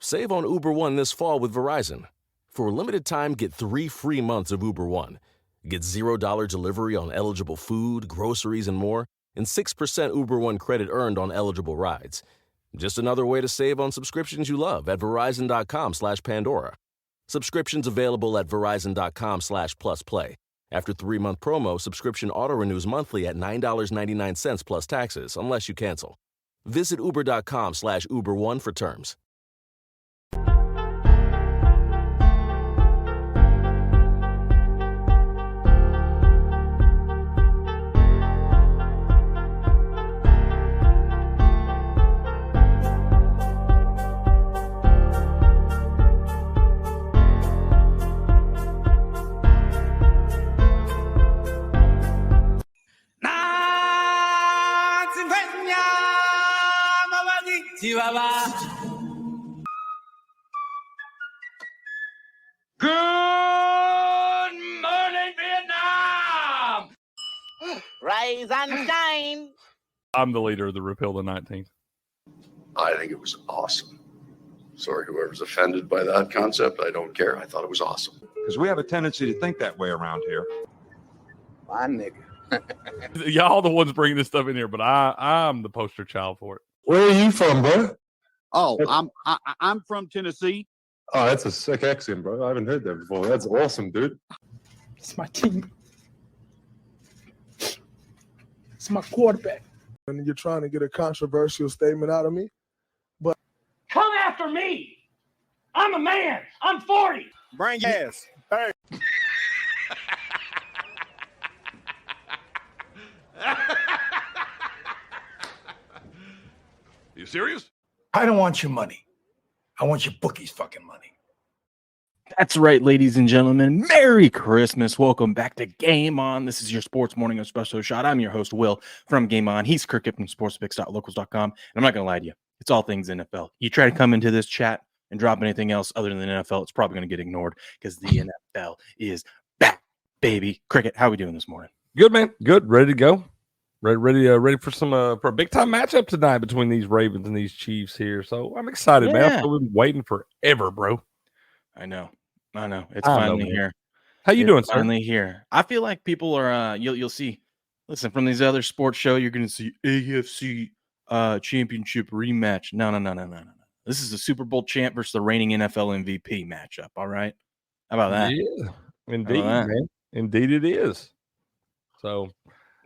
Save on Uber One this fall with Verizon. For a limited time, get 3 free months of Uber One. Get $0 delivery on eligible food, groceries, and more, and 6% Uber One credit earned on eligible rides. Just another way to save on subscriptions you love at Verizon.com/Pandora. Subscriptions available at Verizon.com/PlusPlay. After 3-month promo, subscription auto-renews monthly at $9.99 plus taxes, unless you cancel. Visit Uber.com/Uber One for terms. Good morning, Vietnam! Rise and shine. I'm the leader of the Repeal the 19th. I think it was awesome. Sorry, whoever's offended by that concept, I don't care. I thought it was awesome. Because we have a tendency to think that way around here. My nigga. Y'all the ones bringing this stuff in here, but I'm the poster child for it. Where are you from, bro? Oh, I'm from Tennessee. Oh, that's a sick accent, bro. I haven't heard that before. That's awesome, dude. It's my team. It's my quarterback. And you're trying to get a controversial statement out of me, but Come after me! I'm a man! I'm 40! Bring your ass. hey, You serious? I don't want your money. I want your bookie's fucking money. That's right, ladies and gentlemen. Merry Christmas. Welcome back to Game On. This is your Sports Morning Espresso Shot. I'm your host, Will, from Game On. He's Cricket from sportspicks.locals.com. And I'm not going to lie to you. It's all things NFL. You try to come into this chat and drop anything else other than the NFL, it's probably going to get ignored because the NFL is back, baby. Cricket, how are we doing this morning? Good, man. Good. Ready to go. Ready for some for a big time matchup tonight between these Ravens and these Chiefs here. So I'm excited, man. I've been waiting forever, bro. I know. It's finally here. How you doing, sir? Finally here. I feel like people are. You'll see. Listen, from these other sports show, you're going to see AFC championship rematch. No. This is the Super Bowl champ versus the reigning NFL MVP matchup. All right. How about that? Yeah, indeed, man. Indeed, it is. So.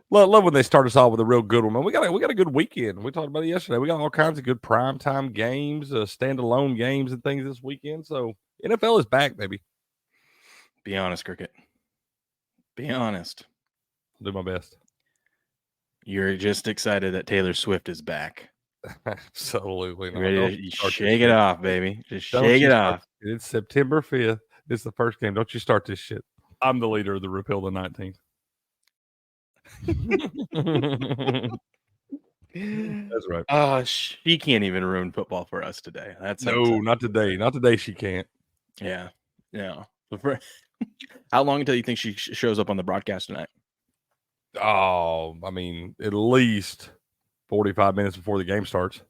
Love when they start us off with a real good one, man. We got a good weekend. We talked about it yesterday. We got all kinds of good primetime games, standalone games, and things this weekend. So NFL is back, baby. Be honest, Cricket. Be honest. I'll do my best. You're just excited that Taylor Swift is back. Absolutely. No, ready to shake it off, baby. Just shake it off. It's September 5th. It's the first game. Don't you start this shit. I'm the leader of the Repeal the 19th. That's right. She can't even ruin football for us today. Not today. Not today. She can't. Yeah. How long until you think she shows up on the broadcast tonight? Oh, I mean, at least 45 minutes before the game starts.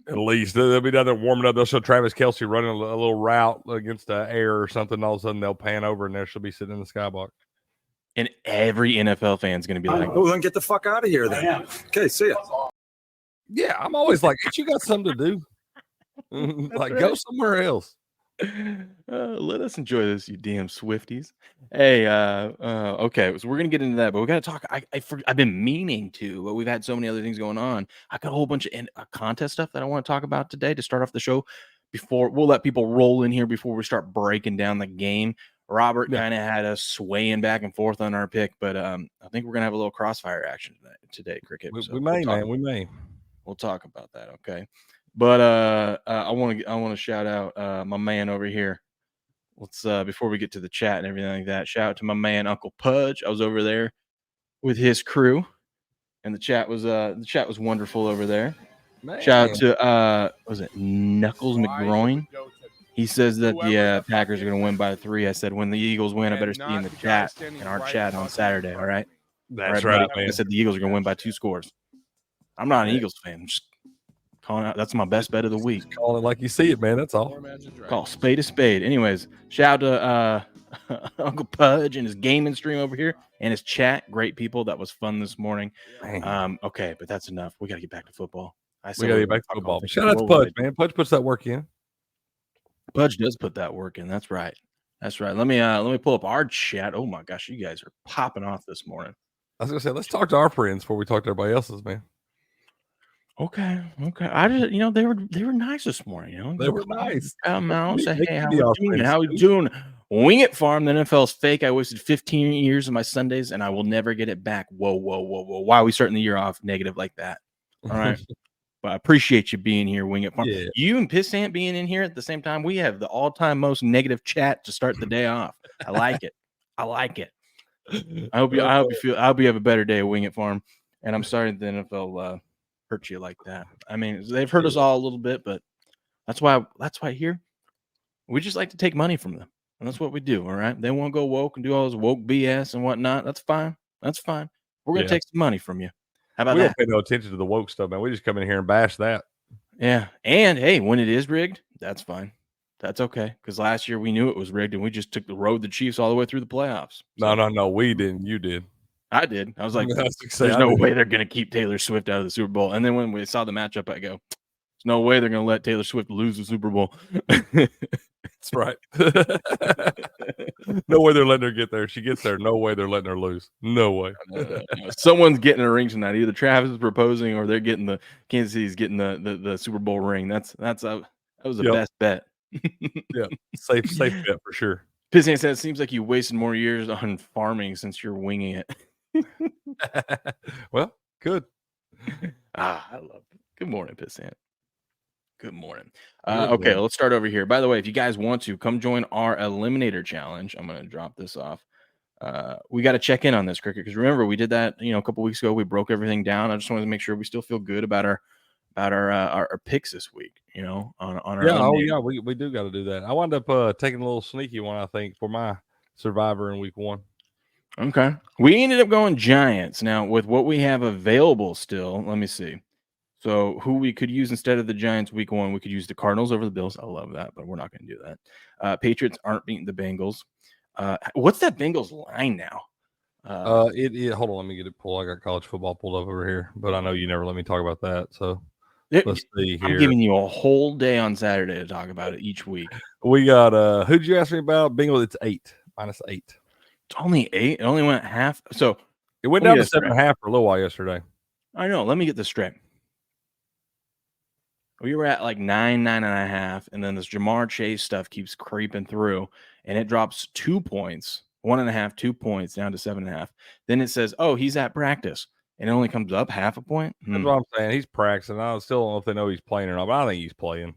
At least they'll be down there warming up. They'll show Travis Kelce running a little route against the air or something. All of a sudden, they'll pan over and there she'll be sitting in the skybox. And every NFL fan is going to be like, "Oh, then get the fuck out of here, then." Okay, see ya. Yeah, I'm always like, "Ain't you got something to do? Like, right. Go somewhere else." Let us enjoy this, you damn Swifties. Hey, okay, so we're gonna get into that, but we got to talk. I've been meaning to, but we've had so many other things going on. I got a whole bunch of contest stuff that I want to talk about today to start off the show. Before we'll let people roll in here before we start breaking down the game. Robert kind of had us swaying back and forth on our pick, but I think we're gonna have a little crossfire action today, Cricket. We may. We'll talk about that, okay? But I want to shout out my man over here. Let's before we get to the chat and everything like that, shout out to my man Uncle Pudge. I was over there with his crew, and the chat was wonderful over there. Man. Shout out to was it Knuckles McGroin? He says that the Packers are going to win by 3. I said, when the Eagles win, I better see in the chat, in our chat on Saturday, all right? That's right, man. I said the Eagles are going to win by 2 scores. I'm not an Eagles fan. I'm just Calling out. That's my best bet of the week. Just calling it like you see it, man. That's all. Call spade a spade. Anyways, shout out to Uncle Pudge and his gaming stream over here and his chat. Great people. That was fun this morning. Okay, but that's enough. We got to get back to football. We got to get back to football. Shout out to Pudge, man. Pudge puts that work in. Pudge does put that work in. That's right. That's right. Let me pull up our chat. Oh my gosh, you guys are popping off this morning. I was gonna say, let's talk to our friends before we talk to everybody else's, man. Okay. I just, they were nice this morning. They were nice. Come out, say, hey, how we doing? How we doing? Wing It Farm. The NFL's fake. I wasted 15 years of my Sundays, and I will never get it back. Whoa. Why are we starting the year off negative like that? All right. But I appreciate you being here, Wing It Farm. Yeah. You and Pissant being in here at the same time. We have the all-time most negative chat to start the day off. I like it. I hope you have a better day at Wing It Farm. And I'm sorry the NFL hurt you like that. I mean, they've hurt us all a little bit, but that's why here we just like to take money from them. And that's what we do. All right. They won't go woke and do all this woke BS and whatnot. That's fine. We're going to take some money from you. How about that? We don't pay no attention to the woke stuff, man. We just come in here and bash that. Yeah. And hey, when it is rigged, that's fine. That's okay. Because last year we knew it was rigged and we just rode the Chiefs all the way through the playoffs. So, no. We didn't. You did. I did. I was like, there's no way they're going to keep Taylor Swift out of the Super Bowl. And then when we saw the matchup, I go, there's no way they're going to let Taylor Swift lose the Super Bowl. That's right. No way they're letting her get there. She gets there. No way they're letting her lose. No way. Someone's getting a ring tonight. Either Travis is proposing or they're getting Kansas City's getting the Super Bowl ring. That was the best bet. Yeah, safe bet for sure. Pissant said, it seems like you wasted more years on farming since you're winging it. Well, good. I love it. Good morning, Pissant. Good morning. Okay, let's start over here. By the way, if you guys want to come join our Eliminator Challenge, I'm going to drop this off. We got to check in on this, Cricket, because remember we did that a couple weeks ago. We broke everything down. I just wanted to make sure we still feel good about our picks this week. On our we do got to do that. I wound up taking a little sneaky one, I think, for my survivor in week 1. Okay, we ended up going Giants. Now with what we have available still, let me see. So who we could use instead of the Giants week 1, we could use the Cardinals over the Bills. I love that, but we're not going to do that. Patriots aren't beating the Bengals. What's that Bengals line now? Hold on, let me get it pulled. I got college football pulled up over here, but I know you never let me talk about that. So let's see here. I'm giving you a whole day on Saturday to talk about it each week. We got who'd you ask me about? Bengals, it's 8, -8. It's only 8. It only went half. So it went down to 7.5 for a little while yesterday. I know. Let me get this straight. We were at like 9.5, and then this Jamar Chase stuff keeps creeping through, and it drops 2 points, 1.5, 2 points down to 7.5. Then it says, "Oh, he's at practice," and it only comes up half a point. That's what I'm saying. He's practicing. I still don't know if they know he's playing or not, but I think he's playing.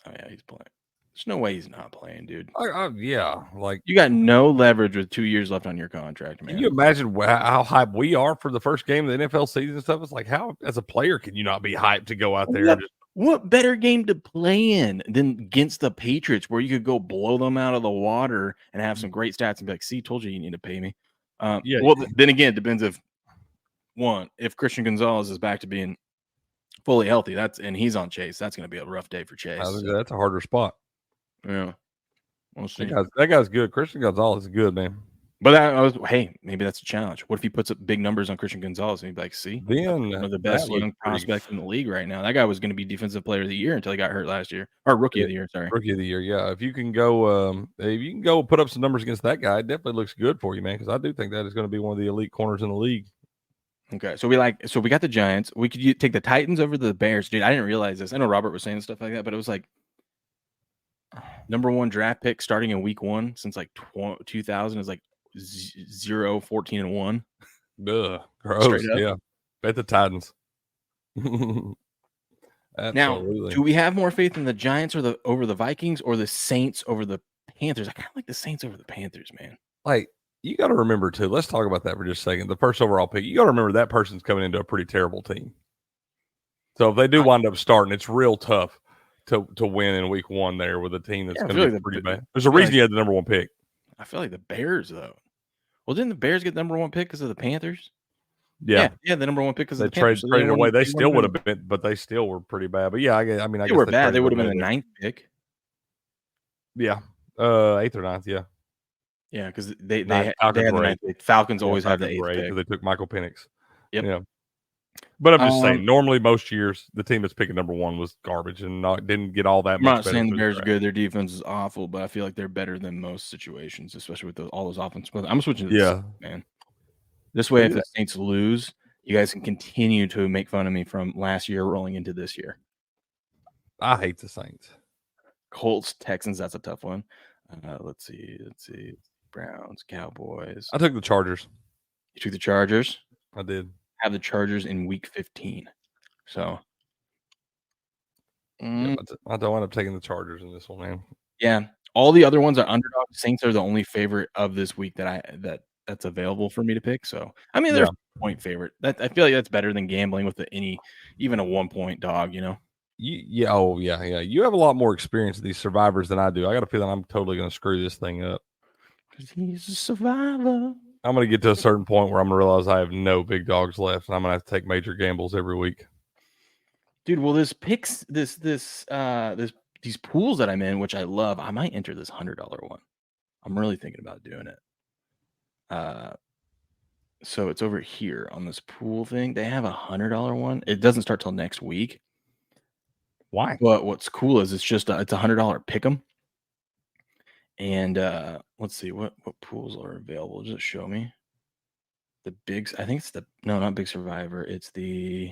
Oh yeah, he's playing. There's no way he's not playing, dude. Yeah, like you got no leverage with 2 years left on your contract, man. Can you imagine how hyped we are for the first game of the NFL season and stuff? It's like, how as a player can you not be hyped to go out there? And just what better game to play in than against the Patriots, where you could go blow them out of the water and have some great stats and be like, "See, told you need to pay me." Then again, it depends if Christian Gonzalez is back to being fully healthy. And he's on Chase. That's going to be a rough day for Chase. That's a harder spot. Yeah, we'll see. That guy's good. Christian Gonzalez is good, man. But maybe that's a challenge. What if he puts up big numbers on Christian Gonzalez and he'd be like, see, then one of the best young prospects in the league right now. That guy was going to be defensive player of the year until he got hurt last year, or rookie of the year. Sorry, rookie of the year. Yeah, if you can go, put up some numbers against that guy, it definitely looks good for you, man. Because I do think that is going to be one of the elite corners in the league. Okay, so we got the Giants. We could take the Titans over the Bears, dude. I didn't realize this. I know Robert was saying stuff like that, but it was like number 1 draft pick starting in week 1 since like 2000 is like 0, 14 and 1. Ugh, gross. Yeah, bet the Titans. Now, do we have more faith in the Giants over the Vikings or the Saints over the Panthers? I kind of like the Saints over the Panthers, man. Like, you got to remember too. Let's talk about that for just a second. The first overall pick, you got to remember that person's coming into a pretty terrible team. So if they do wind up starting, it's real tough to win in week 1 there with a team that's going to be pretty bad. There's a reason you had the number 1 pick. I feel like the Bears, though. Well, didn't the Bears get the number 1 pick because of the Panthers? Yeah, the number one pick because they of the Panthers. So traded away. They still would have have been, but they still were pretty bad. But yeah, I mean, I They guess were bad. They traded would have been away the there. 9th pick. Yeah, 8th or 9th. Yeah, Yeah, because they Falcons had the were 9th pick. Falcons Yeah, always have the Falcons were 8th 8th pick. because they took Michael Penix. Yep. Yeah. But I'm just saying, normally most years the team that's picking number one was garbage and didn't get all that I'm much not better. saying the through Bears are draft. good. Their defense is awful, but I feel like they're better than most situations, especially with all those offenses. I'm switching to the Saints, man. This way, if the Saints lose, you guys can continue to make fun of me from last year rolling into this year. I hate the Saints. Colts, Texans, that's a tough one. Let's see. Browns, Cowboys. I took the Chargers. You took the Chargers? I did. Have the Chargers in week 15. So Yeah, I don't end up taking the Chargers in this one, man. Yeah. All the other ones are underdog. Saints are the only favorite of this week that's available for me to pick. So I mean, there's a point favorite. I feel like that's better than gambling with even a 1-point dog, you know. Yeah. You have a lot more experience with these survivors than I do. I got a feeling I'm totally going to screw this thing up. Because he's a survivor. I'm going to get to a certain point where I'm going to realize I have no big dogs left, and I'm going to have to take major gambles every week. Dude, well, these pools that I'm in, which I love, I might enter this $100 one. I'm really thinking about doing it. So it's over here on this pool thing. They have a $100 one. It doesn't start till next week. Why? But what's cool is it's just it's $100 pick'em. And let's see what pools are available. Does it show me the bigs? I think it's not Big Survivor. It's the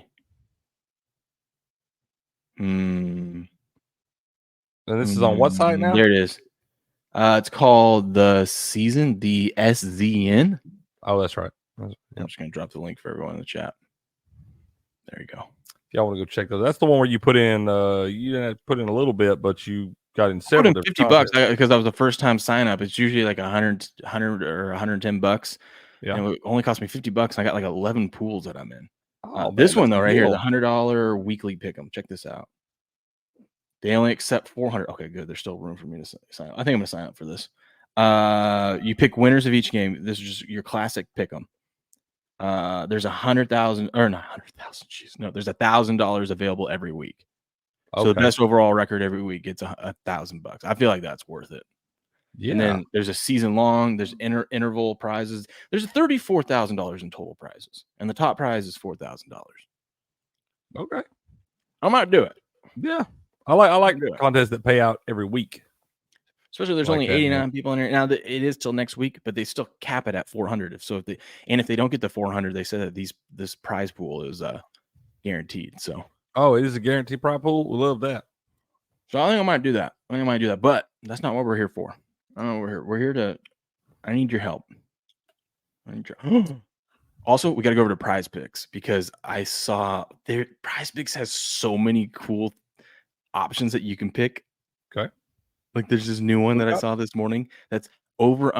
And this is on what site now? There it is. It's called the Season, the SZN. Oh, that's right. I'm just gonna drop the link for everyone in the chat. There you go. If y'all want to go check those, that's the one where you put in. You didn't have to put in a little bit, but you got in several. Put in $50 because that was the first time sign up. It's usually like 100 or $110. Yeah, and it only cost me $50. And I got like 11 pools that I'm in. This one though, right here, the $100 weekly pick'em. Check this out. They only accept 400. Okay, good. There's still room for me to sign up. I think I'm gonna sign up for this. You pick winners of each game. This is just your classic pick'em. There's 100,000 or not 100,000. Jeez, no, there's $1,000 available every week. So the best overall record every week gets $1,000. I feel like that's worth it. Yeah. And then there's a season long. There's interval prizes. There's $34,000 in total prizes, and the top prize is $4,000. Okay, I might do it. Yeah, I like contests that pay out every week. Especially there's only 89 people in here now. That it is till next week, but they still cap it at 400. If they don't get the 400, they said that this prize pool is guaranteed. So it is a guaranteed prize pool. We love that. So I think I might do that. But that's not what we're here for. We're here to. I need your help. Also, we got to go over to Prize Picks because I saw Prize Picks has so many cool options that you can pick. Okay. Like there's this new one that I saw this morning that's more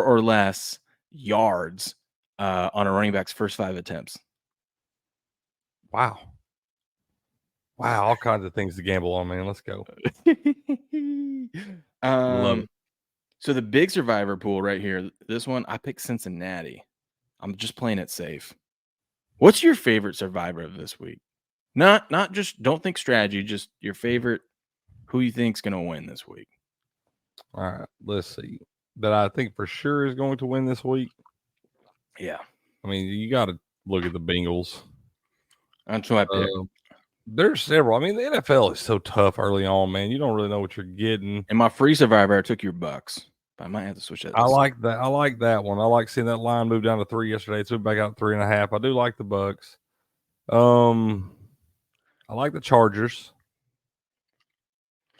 or less yards on a running back's first 5 attempts. Wow, all kinds of things to gamble on, man. Let's go. Love it. So the big survivor pool right here, this one, I picked Cincinnati. I'm just playing it safe. What's your favorite survivor of this week? Not just, don't think strategy, just your favorite, who you think's going to win this week. All right, let's see. That I think for sure is going to win this week. Yeah. I mean, you got to look at the Bengals. That's who I picked. There's several. I mean, the NFL is so tough early on, man. You don't really know what you're getting. In my free survivor, I took your Bucks. But I might have to switch that. I like that. I like that one. I like seeing that line move down to 3 yesterday. It's moved back out to 3.5. I do like the Bucks. I like the Chargers.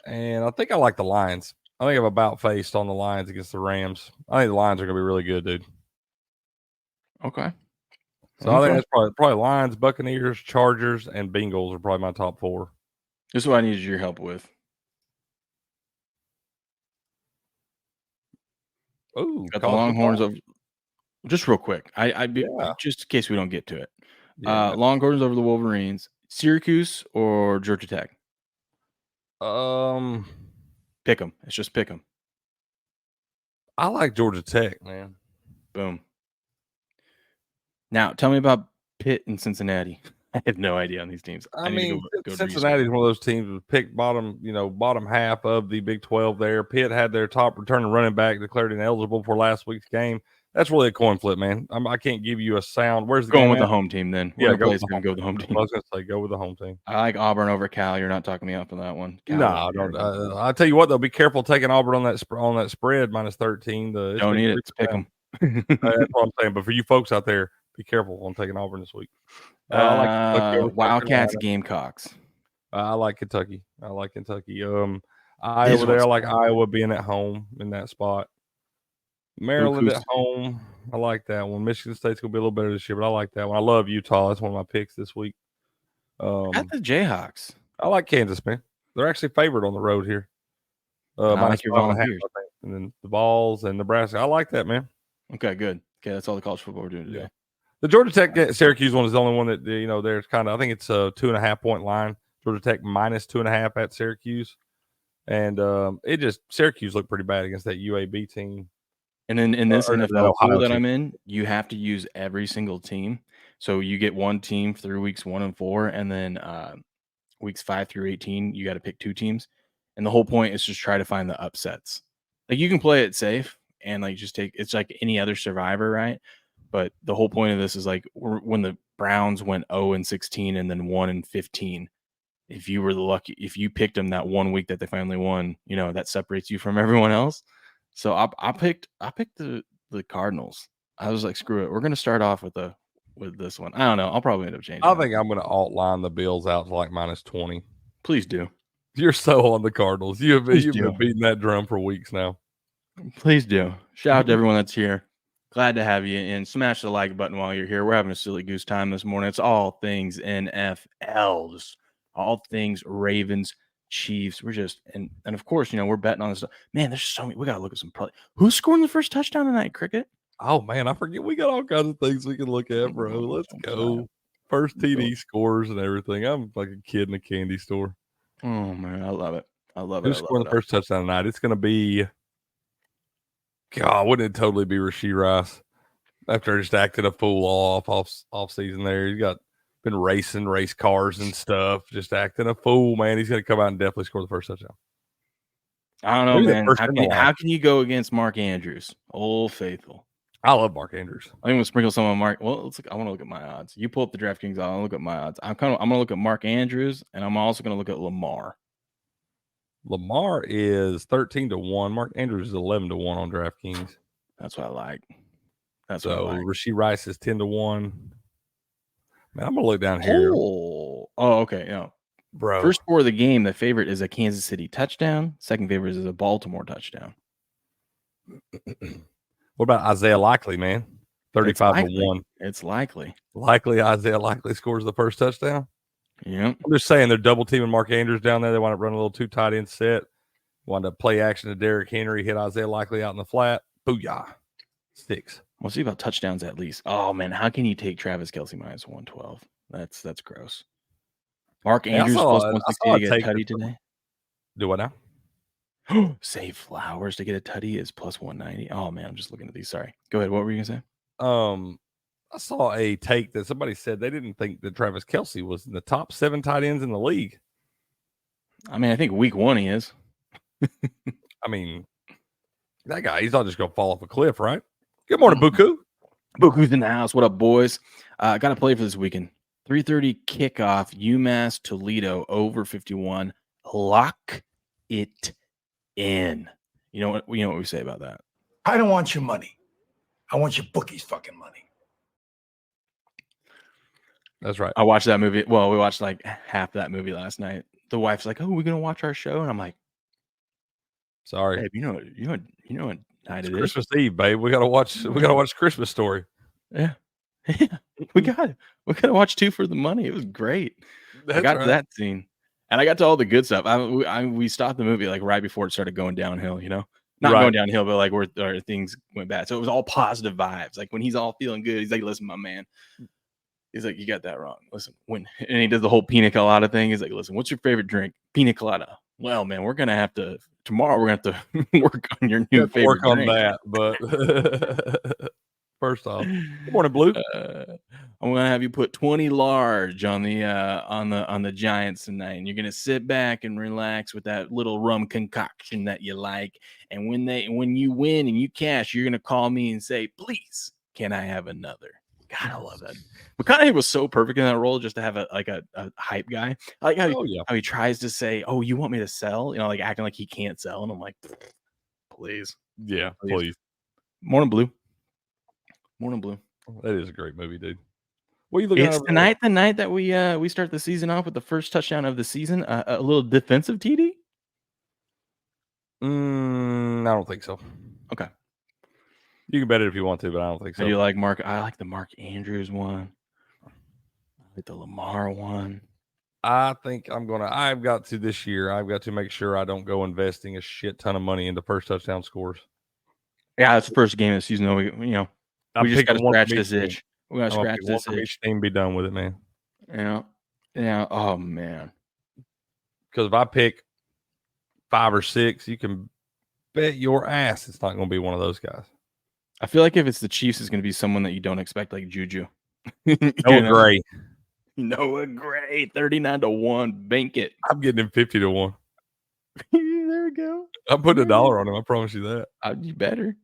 And I think I like the Lions. I think I'm about faced on the Lions against the Rams. I think the Lions are going to be really good, dude. Okay. So I think that's probably Lions, Buccaneers, Chargers, and Bengals are probably my top 4. This is what I needed your help with. Oh, got the Longhorns over. Just real quick, just in case we don't get to it. Longhorns over the Wolverines. Syracuse or Georgia Tech? Pick them. It's just pick them. I like Georgia Tech, man. Boom. Now, tell me about Pitt and Cincinnati. I have no idea on these teams. I need to mean, go Cincinnati is one of those teams that picked bottom half of the Big 12 there. Pitt had their top returning running back declared ineligible for last week's game. That's really a coin flip, man. I can't give you a sound. Where's the going game with at? the home team then. Yeah, go with the home team. I was going to say go with the home team. I like Auburn over Cal. You're not talking me up on that one. No, don't. I'll tell you what, though. Be careful taking Auburn on that spread minus 13. Don't need it. Pick them. That's what I'm saying. But for you folks out there, be careful on taking Auburn this week. I like Wildcats, Gamecocks. I like Kentucky. Iowa there. I like Iowa being at home in that spot. Maryland at home. I like that one. Michigan State's gonna be a little better this year, but I like that one. I love Utah. That's one of my picks this week. At the Jayhawks. I like Kansas, man. They're actually favored on the road here. I like your Volunteers. And then the Vols and Nebraska. I like that, man. Okay, good. Okay, that's all the college football we're doing today. Yeah. The Georgia Tech Syracuse one is the only one that there's kind of. I think it's a 2.5 point line. Georgia Tech minus 2.5 at Syracuse, and Syracuse looked pretty bad against that UAB team. And then in this NFL pool that I'm in, you have to use every single team. So you get one team through weeks 1 and 4, and then weeks 5 through 18, you got to pick 2 teams. And the whole point is just try to find the upsets. Like you can play it safe and like just it's like any other survivor, right? But the whole point of this is like when the Browns went 0-16 and then 1-15. If you picked them that 1 week that they finally won, that separates you from everyone else. So I picked the Cardinals. I was like, screw it. We're gonna start off with this one. I don't know. I'll probably end up changing. I think I'm gonna alt line the Bills out to like minus 20. Please do. You're so on the Cardinals. You've been beating that drum for weeks now. Please do. Shout out to everyone that's here. Glad to have you, and smash the like button while you're here. We're having a silly goose time this morning. It's all things NFL, just all things Ravens, Chiefs. We're just and of course, we're betting on this stuff. Man, there's so many. We gotta look at some. Who's scoring the first touchdown tonight, Cricket? Oh man, I forget. We got all kinds of things we can look at, bro. Let's go. First TD scores and everything. I'm like a kid in a candy store. Oh man, I love it. Who's scoring the first touchdown tonight? It's gonna be. God, wouldn't it totally be Rashee Rice after just acting a fool off season there? He's been racing race cars and stuff, just acting a fool, man. He's going to come out and definitely score the first touchdown. I don't know, man. How can you go against Mark Andrews? Old faithful. I love Mark Andrews. I'm going to sprinkle some on Mark. Well, I want to look at my odds. You pull up the DraftKings. I'll look at my odds. I'm going to look at Mark Andrews, and I'm also going to look at Lamar. Lamar is 13-1. Mark Andrews is 11-1 on DraftKings. That's what I like. Rashee Rice is 10-1. Man, I'm gonna look down here. Oh, okay. No, bro. First score of the game, the favorite is a Kansas City touchdown. Second favorite is a Baltimore touchdown. What about Isaiah Likely, man? 35-1. It's likely. Likely Isaiah Likely scores the first touchdown. Yeah. I'm just saying they're double teaming Mark Andrews down there. They want to run a little 2 tight end set. Want to play action to Derrick Henry, hit Isaiah Likely out in the flat. Booyah. 6. We'll see about touchdowns at least. Oh man, how can you take Travis Kelce minus 112? That's gross. Mark Andrews plus 160 to get a tutty today. Do what now? Save Flowers to get a tutty is plus 190. Oh man, I'm just looking at these. Sorry. Go ahead. What were you gonna say? I saw a take that somebody said they didn't think that Travis Kelce was in the top 7 tight ends in the league. I mean, I think week 1 he is. I mean, that guy, he's not just gonna fall off a cliff, right? Good morning, Buku. Buku's in the house. What up, boys? Got to play for this weekend. 3:30 kickoff. UMass Toledo over 51. Lock it in. You know what we say about that? I don't want your money. I want your bookies' fucking money. That's right. I watched that movie. Well, we watched like half that movie last night. The wife's like, "Oh, we're gonna watch our show," and I'm like, "Sorry, babe, you know what night it is? Christmas Eve, babe. We gotta watch Christmas Story." Yeah, we gotta watch 2 for the money. It was great. I got to that scene, and I got to all the good stuff. We stopped the movie like right before it started going downhill. Not going downhill, but like where things went bad. So it was all positive vibes. Like when he's all feeling good, he's like, "Listen, my man." He's like, "You got that wrong. Listen, and he does the whole pina colada thing. He's like, "Listen, what's your favorite drink?" Pina colada. Well, man, tomorrow we're gonna have to work on your new favorite work on drink. that, but First off, good morning, Blue. I'm gonna have you put 20 large on the Giants tonight, and you're gonna sit back and relax with that little rum concoction that you like. And when you win and you cash, you're gonna call me and say, "Please, can I have another?" God, I love that. McConaughey was so perfect in that role, just to have a hype guy. I like how he tries to say, "Oh, you want me to sell?" Like acting like he can't sell, and I'm like, please, yeah, please. Morning, Blue. Morning, Blue. That is a great movie, dude. What are you looking It's at? tonight, the night that we start the season off with the first touchdown of the season. A little defensive TD. I don't think so. Okay, you can bet it if you want to, but I don't think so. I do like Mark. I like the Mark Andrews one. I like the Lamar one. I think I've got to this year. I've got to make sure I don't go investing a shit ton of money into first touchdown scores. Yeah, it's the first game of the season. Though, we just got to scratch this itch. We got to scratch this itch. Each team be done with it, man. Yeah. Oh man. Because if I pick 5 or 6, you can bet your ass it's not going to be one of those guys. I feel like if it's the Chiefs, it's going to be someone that you don't expect, like Juju. Noah Gray. Noah Gray, 39-1. Bank it. I'm getting him 50-1. There we go. I'm putting $1 on him. I promise you that. You better.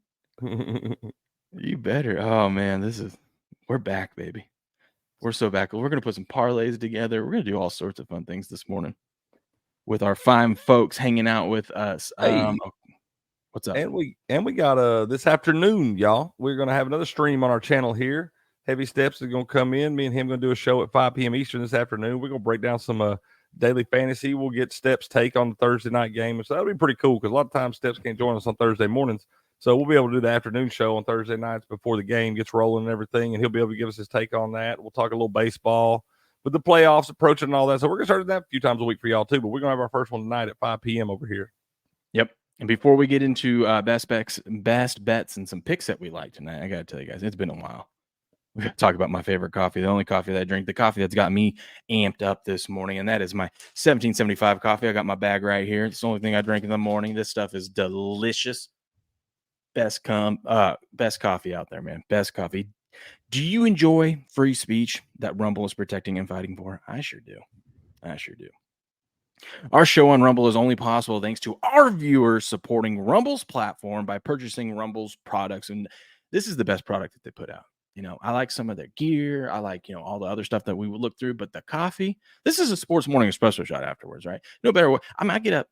You better. Oh man, we're back, baby. We're so back. We're gonna put some parlays together. We're gonna do all sorts of fun things this morning with our fine folks hanging out with us. Hey. What's up? And we got this afternoon, y'all. We're gonna have another stream on our channel here. Heavy Steps is gonna come in. Me and him gonna do a show at 5 p.m. Eastern this afternoon. We're gonna break down some daily fantasy. We'll get Steps' take on the Thursday night game, and so that'll be pretty cool because a lot of times Steps can't join us on Thursday mornings. So we'll be able to do the afternoon show on Thursday nights before the game gets rolling and everything, and he'll be able to give us his take on that. We'll talk a little baseball with the playoffs approaching and all that. So we're gonna start that a few times a week for y'all too. But we're gonna have our first one tonight at 5 p.m. over here. Yep. And before we get into best bets, and some picks that we like tonight, I got to tell you guys, it's been a while. We got to talk about my favorite coffee, the only coffee that I drink, the coffee that's got me amped up this morning, and that is my 1775 coffee. I got my bag right here. It's the only thing I drink in the morning. This stuff is delicious. Best coffee out there, man. Best coffee. Do you enjoy free speech that Rumble is protecting and fighting for? I sure do. Our show on Rumble is only possible thanks to our viewers supporting Rumble's platform by purchasing Rumble's products. And this is the best product that they put out. I like some of their gear. I like, all the other stuff that we would look through. But the coffee, this is a Sports Morning Espresso Shot afterwards, right? No better way. I get up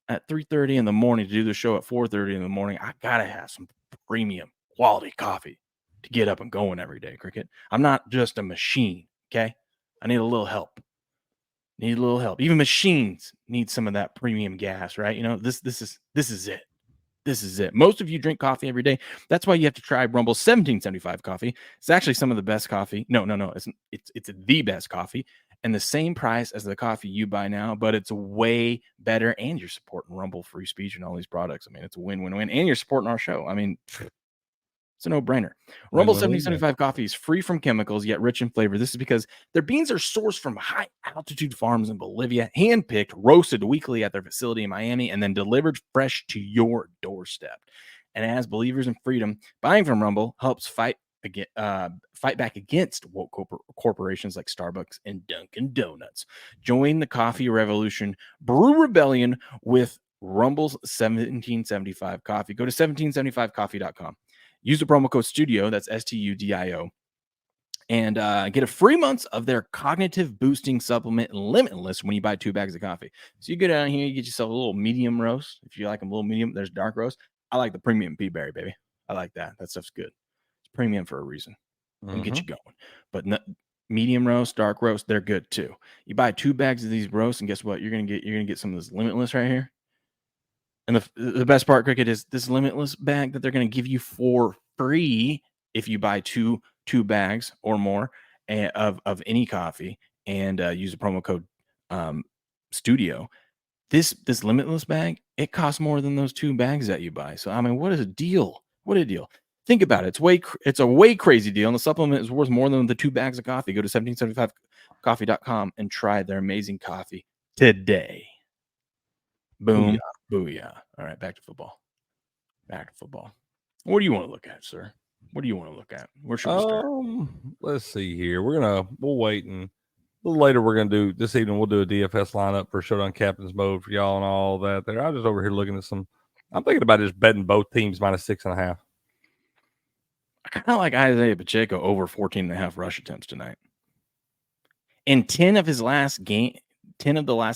at 3:30 in the morning to do the show at 4:30 in the morning. I got to have some premium quality coffee to get up and going every day, Cricket. I'm not just a machine, okay? I need a little help. Even machines need some of that premium gas, right? This is it. This is it. Most of you drink coffee every day. That's why you have to try Rumble's 1775 coffee. It's actually some of the best coffee. No. It's the best coffee and the same price as the coffee you buy now, but it's way better. And you're supporting Rumble free speech and all these products. It's a win-win-win. And you're supporting our show. It's a no-brainer. Rumble 1775 coffee is free from chemicals, yet rich in flavor. This is because their beans are sourced from high-altitude farms in Bolivia, hand-picked, roasted weekly at their facility in Miami, and then delivered fresh to your doorstep. And as believers in freedom, buying from Rumble helps fight back against woke corporations like Starbucks and Dunkin' Donuts. Join the coffee revolution, brew rebellion with Rumble's 1775 coffee. Go to 1775coffee.com. Use the promo code STUDIO, that's STUDIO, and get a free month of their cognitive boosting supplement Limitless when you buy 2 bags of coffee. So you go down here, you get yourself a little medium roast. If you like them a little medium, there's dark roast. I like the premium pea berry, baby. I like that. That stuff's good. It's premium for a reason. And get you going. But medium roast, dark roast, they're good too. You buy 2 bags of these roasts, and guess what? You're gonna get some of this Limitless right here. And the best part, Cricket, is this Limitless bag that they're going to give you for free if you buy two bags or more of any coffee and use the promo code STUDIO. This Limitless bag, it costs more than those 2 bags that you buy. So, what is a deal? What a deal. Think about it. It's a way crazy deal. And the supplement is worth more than the 2 bags of coffee. Go to 1775coffee.com and try their amazing coffee today. Boom. Booyah. All right, back to football. What do you want to look at, sir? What do you want to look at? Where should we start? Let's see here. We'll wait, and a little later we're gonna do this evening. We'll do a DFS lineup for Showdown Captain's Mode for y'all and all that. There, I'm just over here looking at some. I'm thinking about just betting both teams -6.5. I kind of like Isaiah Pacheco over 14.5 rush attempts tonight. In 10 of the last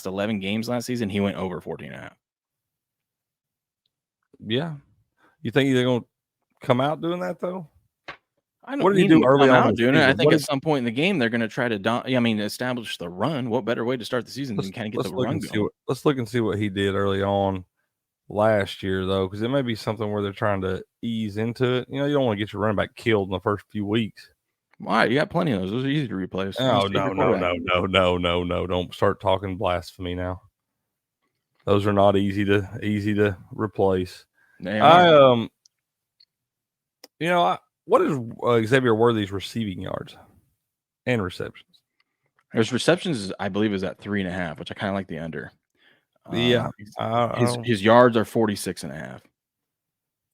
11 games last season, he went over 14.5. Yeah, you think they're gonna come out doing that though? I don't What did he do early on doing it. I think at some point in the game they're going to try to establish the run. What better way to start the season than kind of get the run going? Let's look and see what he did early on last year, though, because it may be something where they're trying to ease into it. You don't want to get your running back killed in the first few weeks. Why? You got plenty of those. Those are easy to replace. Oh, no. Don't start talking blasphemy now. Those are not easy to replace. What is Xavier Worthy's receiving yards and receptions? His receptions, I believe, is at 3.5, which I kind of like the under. Yeah, his yards are 46.5.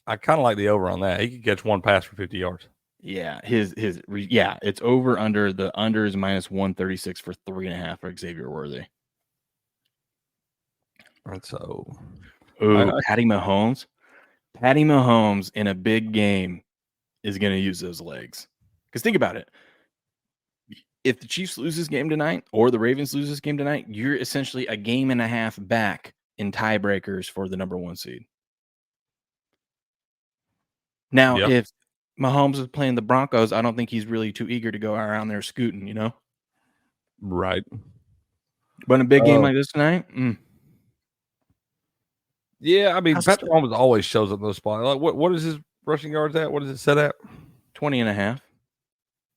I kind of like the over on that. He could catch one pass for 50 yards. Yeah, it's over under. The under is -136 for 3.5 for Xavier Worthy. And so, Patty Mahomes in a big game is going to use those legs. Because think about it. If the Chiefs lose this game tonight or the Ravens lose this game tonight, you're essentially a game and a half back in tiebreakers for the number 1 seed. Now, if Mahomes is playing the Broncos, I don't think he's really too eager to go around there scooting, Right. But in a big game like this tonight, yeah, I mean, Patrick Mahomes always shows up in those spots. Like, what is his rushing yards at? What is it set at? 20.5.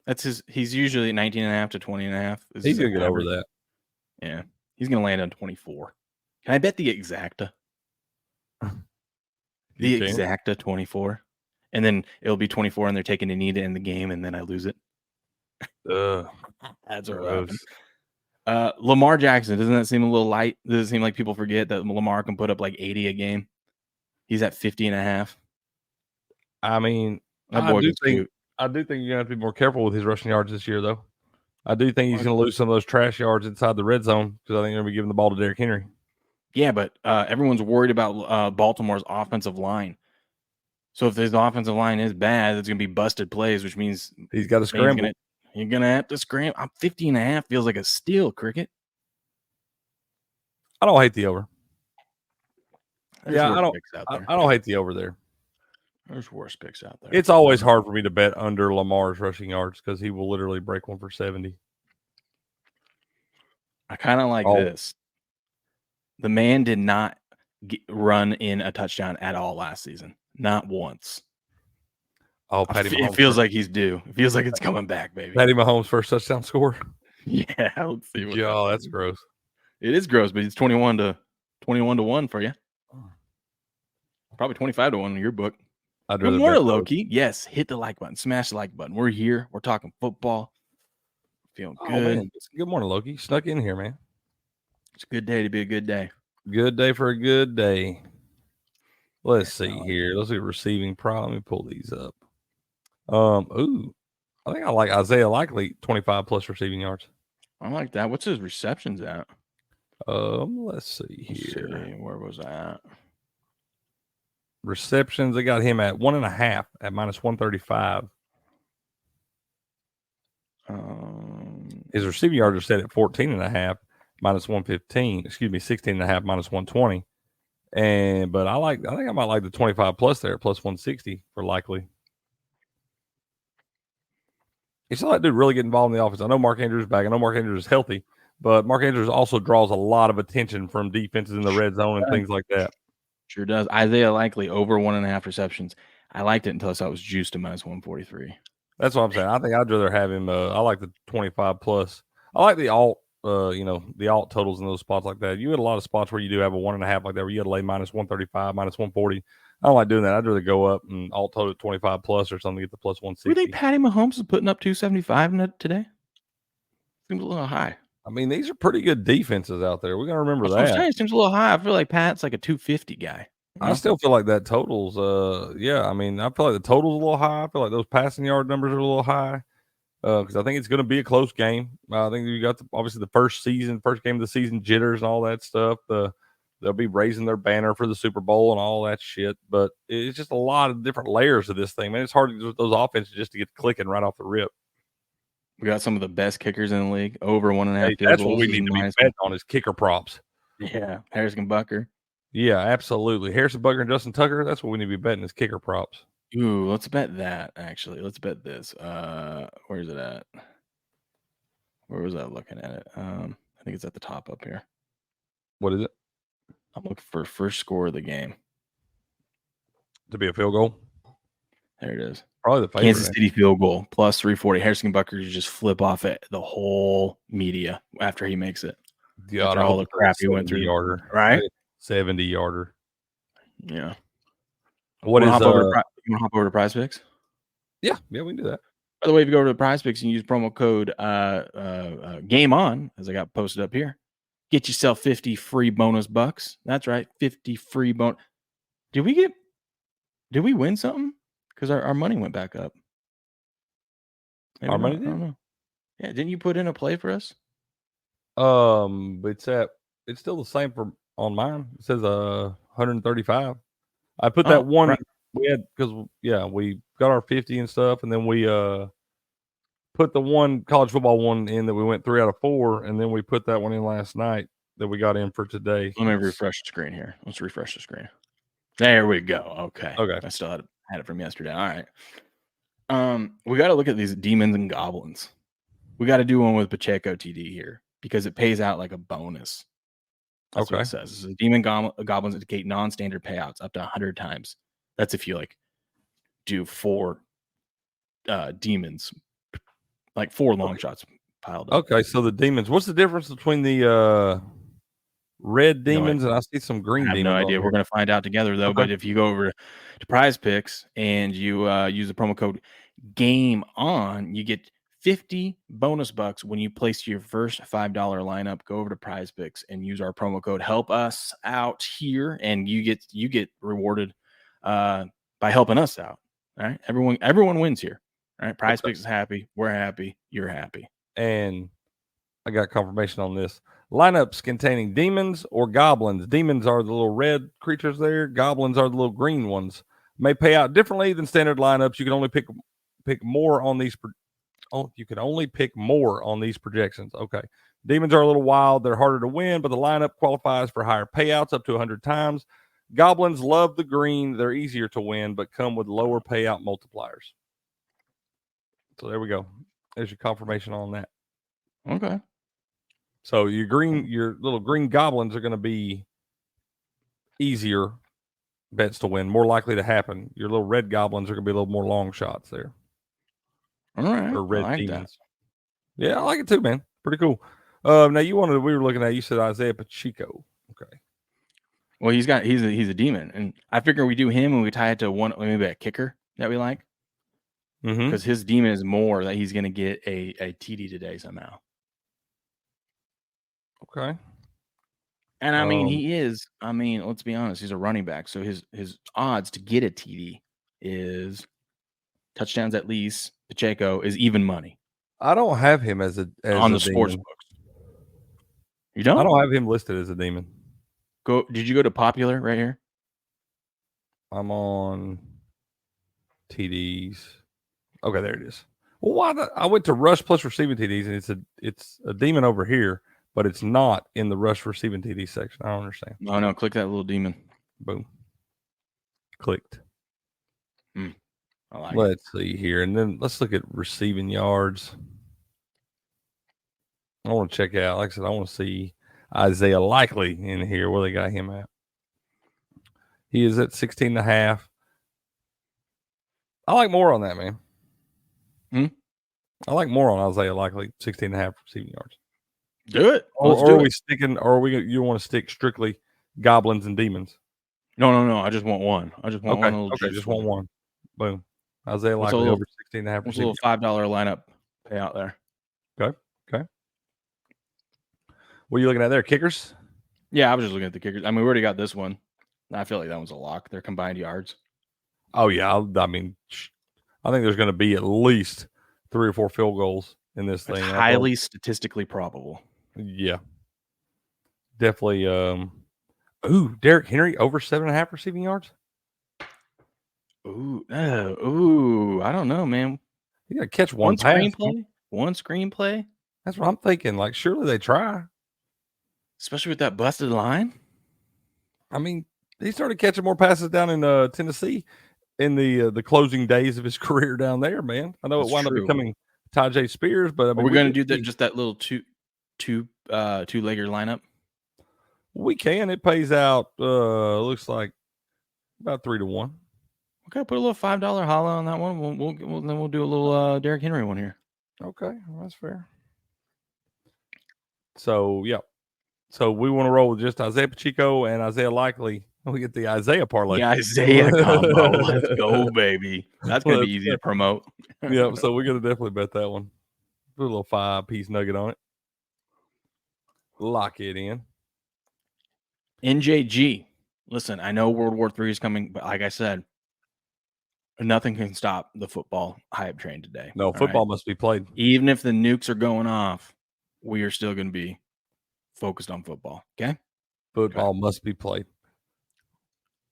That's he's usually 19.5 to 20.5. He's going to get over that. Yeah. He's going to land on 24. Can I bet the exacta? The exacta 24. And then it'll be 24 and they're taking a knee to end the game and then I lose it. That's what happens. Lamar Jackson, doesn't that seem a little light? Does it seem like people forget that Lamar can put up like 80 a game? He's at 50.5. I mean, I do think you're going to have to be more careful with his rushing yards this year, though. I do think he's going to lose some of those trash yards inside the red zone because I think they're going to be giving the ball to Derrick Henry. Yeah, but everyone's worried about Baltimore's offensive line. So if his offensive line is bad, it's going to be busted plays, which means he's got to scramble. You're going to have to scramble. 50.5 feels like a steal, Cricket. I don't hate the over. I don't hate the over there. There's worse picks out there. It's always hard for me to bet under Lamar's rushing yards because he will literally break one for 70. I kind of like this. The man did not run in a touchdown at all last season. Not once. Oh, Patty Mahomes. It feels like he's due. It feels like it's coming back, baby. Patty Mahomes' first touchdown score. Yeah, let's see. Yeah, that's gross. It is gross, but it's 21 to 1 for you. Probably 25 to 1 in your book. I'd rather Good morning, Loki. Yes, hit the like button. Smash the like button. We're here. We're talking football. Feeling good. Man. Good morning, Loki. Snuck in here, man. It's a good day to be a good day. Good day for a good day. Let's see here. Let's see receiving problem. Let me pull these up. I think I like Isaiah Likely 25 plus receiving yards. I like that. What's his receptions at? Let's see here. Where was I at? Receptions, they got him at 1.5 at -135. His receiving yards are set at 14.5 -115. 16.5 -120. But I think I might like the 25 plus there, plus 160 for Likely. It's not like dude really get involved in the offense. I know Mark Andrews is back. I know Mark Andrews is healthy, but Mark Andrews also draws a lot of attention from defenses in the red zone and things like that. Sure does. Isaiah Likely over 1.5 receptions. I liked it until I saw it was juiced to -143. That's what I'm saying. I think I'd rather have him. I like the 25 plus. I like the alt. The alt totals in those spots like that. You had a lot of spots where you do have a 1.5 like that, where you had to lay -135, -140. I don't like doing that. I'd rather go up and alt total 25 plus or something, get the plus 160. You think Patty Mahomes is putting up 275 in it today? Seems a little high. I mean, these are pretty good defenses out there. We're gonna remember that. It seems a little high. I feel like Pat's like a 250 guy. I still feel like that totals. Yeah, I mean, I feel like the total's a little high. I feel like those passing yard numbers are a little high. Because I think it's going to be a close game. I think you got obviously the first game of the season jitters and all that stuff. They'll be raising their banner for the Super Bowl and all that shit. But it's just a lot of different layers of this thing, man. It's hard to do with those offenses just to get clicking right off the rip. We got some of the best kickers in the league, over 1.5 field goals. That's what we need to be betting on is kicker props. Yeah, Harrison Butker. Yeah, absolutely. Harrison Butker and Justin Tucker. That's what we need to be betting is kicker props. Ooh, let's bet that. Actually, let's bet this. Where is it at? Where was I looking at it? I think it's at the top up here. What is it? I'm looking for first score of the game to be a field goal. There it is. Probably the favorite. Kansas City field goal plus 340. Harrison Butker just flip off it the whole media after he makes it. God, after all the crap he went through. Yarder, right? 70 yarder. Yeah. What is you want to hop over to Prize Picks? Yeah, we can do that. By the way, if you go over to Prize Picks and use promo code Game On, as I got posted up here, get yourself 50 free bonus bucks. That's right, 50 free bonus. Did we win something? Because our money went back up. Maybe our money did? I don't know. Yeah, didn't you put in a play for us? It's still the same on mine. It says 135. I put that one right. we had because we got our 50 and stuff, and then we put the one college football one in that we went 3 out of 4, and then we put that one in last night that we got in for today. Let me refresh the screen here. Let's refresh the screen. There we go. Okay. I still had it from yesterday. All right. We got to look at these demons and goblins. We got to do one with Pacheco TD here because it pays out like a bonus. That's what it says. This is demon goblins indicate non-standard payouts up to 100 times. That's if you like do 4 demons, like 4 long shots piled up. Okay, so the demons. What's the difference between the red demons and I see some green demons? I have no idea. We're going to find out together though. But if you go over to Prize Picks and you use the promo code Game On, you get 50 bonus bucks when you place your first $5 lineup. Go over to Prize Picks and use our promo code. Help us out here, and you get rewarded by helping us out. All right, everyone wins here. All right, Prize Picks is happy. We're happy. You're happy. And I got confirmation on this. Lineups containing demons or goblins. Demons are the little red creatures there. Goblins are the little green ones. May pay out differently than standard lineups. You can only pick more on these. You can only pick more on these projections. Okay. Demons are a little wild. They're harder to win, but the lineup qualifies for higher payouts up to 100 times. Goblins love the green. They're easier to win, but come with lower payout multipliers. So there we go. There's your confirmation on that. Okay. So your little green goblins are going to be easier bets to win, more likely to happen. Your little red goblins are going to be a little more long shots there. All right. Or red I like demons. That. Yeah, I like it too, man. Pretty cool. Now we were looking at, you said Isaiah Pacheco. Okay. Well, he's a demon, and I figure we do him and we tie it to maybe a kicker that we like. Because his demon is more that he's going to get a TD today somehow. Okay. And I mean, let's be honest, he's a running back. So his odds to get a TD is touchdowns at least. Pacheco is even money. I don't have him as on the sports books. You don't? I don't have him listed as a demon. Did you go to popular right here? I'm on TDs. Okay, there it is. Well, why I went to rush plus receiving TDs, and it's a demon over here, but it's not in the rush receiving TD section. I don't understand. No, click that little demon. Boom. Clicked. I like Let's see here, and then let's look at receiving yards. I want to check out, like I said, I want to see Isaiah Likely in here. Where they got him at? He is at 16.5. I like more on that, man. I like more on Isaiah Likely, 16.5 receiving yards. Do it. Or are we sticking? Or you want to stick strictly goblins and demons? No. I just want one. I just want one. Okay, just want one. Boom. Isaiah Likely over 16.5. What's a little $5 lineup payout there? Okay. What are you looking at there? Kickers? Yeah, I was just looking at the kickers. I mean, we already got this one. I feel like that one's a lock. Their combined yards. Oh yeah, I mean, I think there's going to be at least 3 or 4 field goals in this It's thing. highly statistically probable. Yeah, definitely. Derrick Henry over 7.5 receiving yards. I don't know, man. You got to catch one pass. One screenplay. That's what I'm thinking. Like, surely they try. Especially with that busted line. I mean, he started catching more passes down in Tennessee in the closing days of his career down there, man. I know it wound up becoming Tajay Spears, but I mean, are we going to do that? Just that little two-legger lineup. We can. It pays out. Looks like about 3 to 1. Okay, put a little $5 holla on that one. We'll do a little Derrick Henry one here. Okay, well, that's fair. So yeah, so we want to roll with just Isaiah Pacheco and Isaiah Likely. We get the Isaiah parlay. The Isaiah combo. Let's go, baby. That's gonna be easy to promote. Yeah, so we're gonna definitely bet that one. Put a little 5-piece nugget on it. Lock it in. NJG. Listen, I know World War III is coming, but like I said, nothing can stop the football hype train today. No, football must be played. Even if the nukes are going off, we are still going to be focused on football. Okay? Football must be played.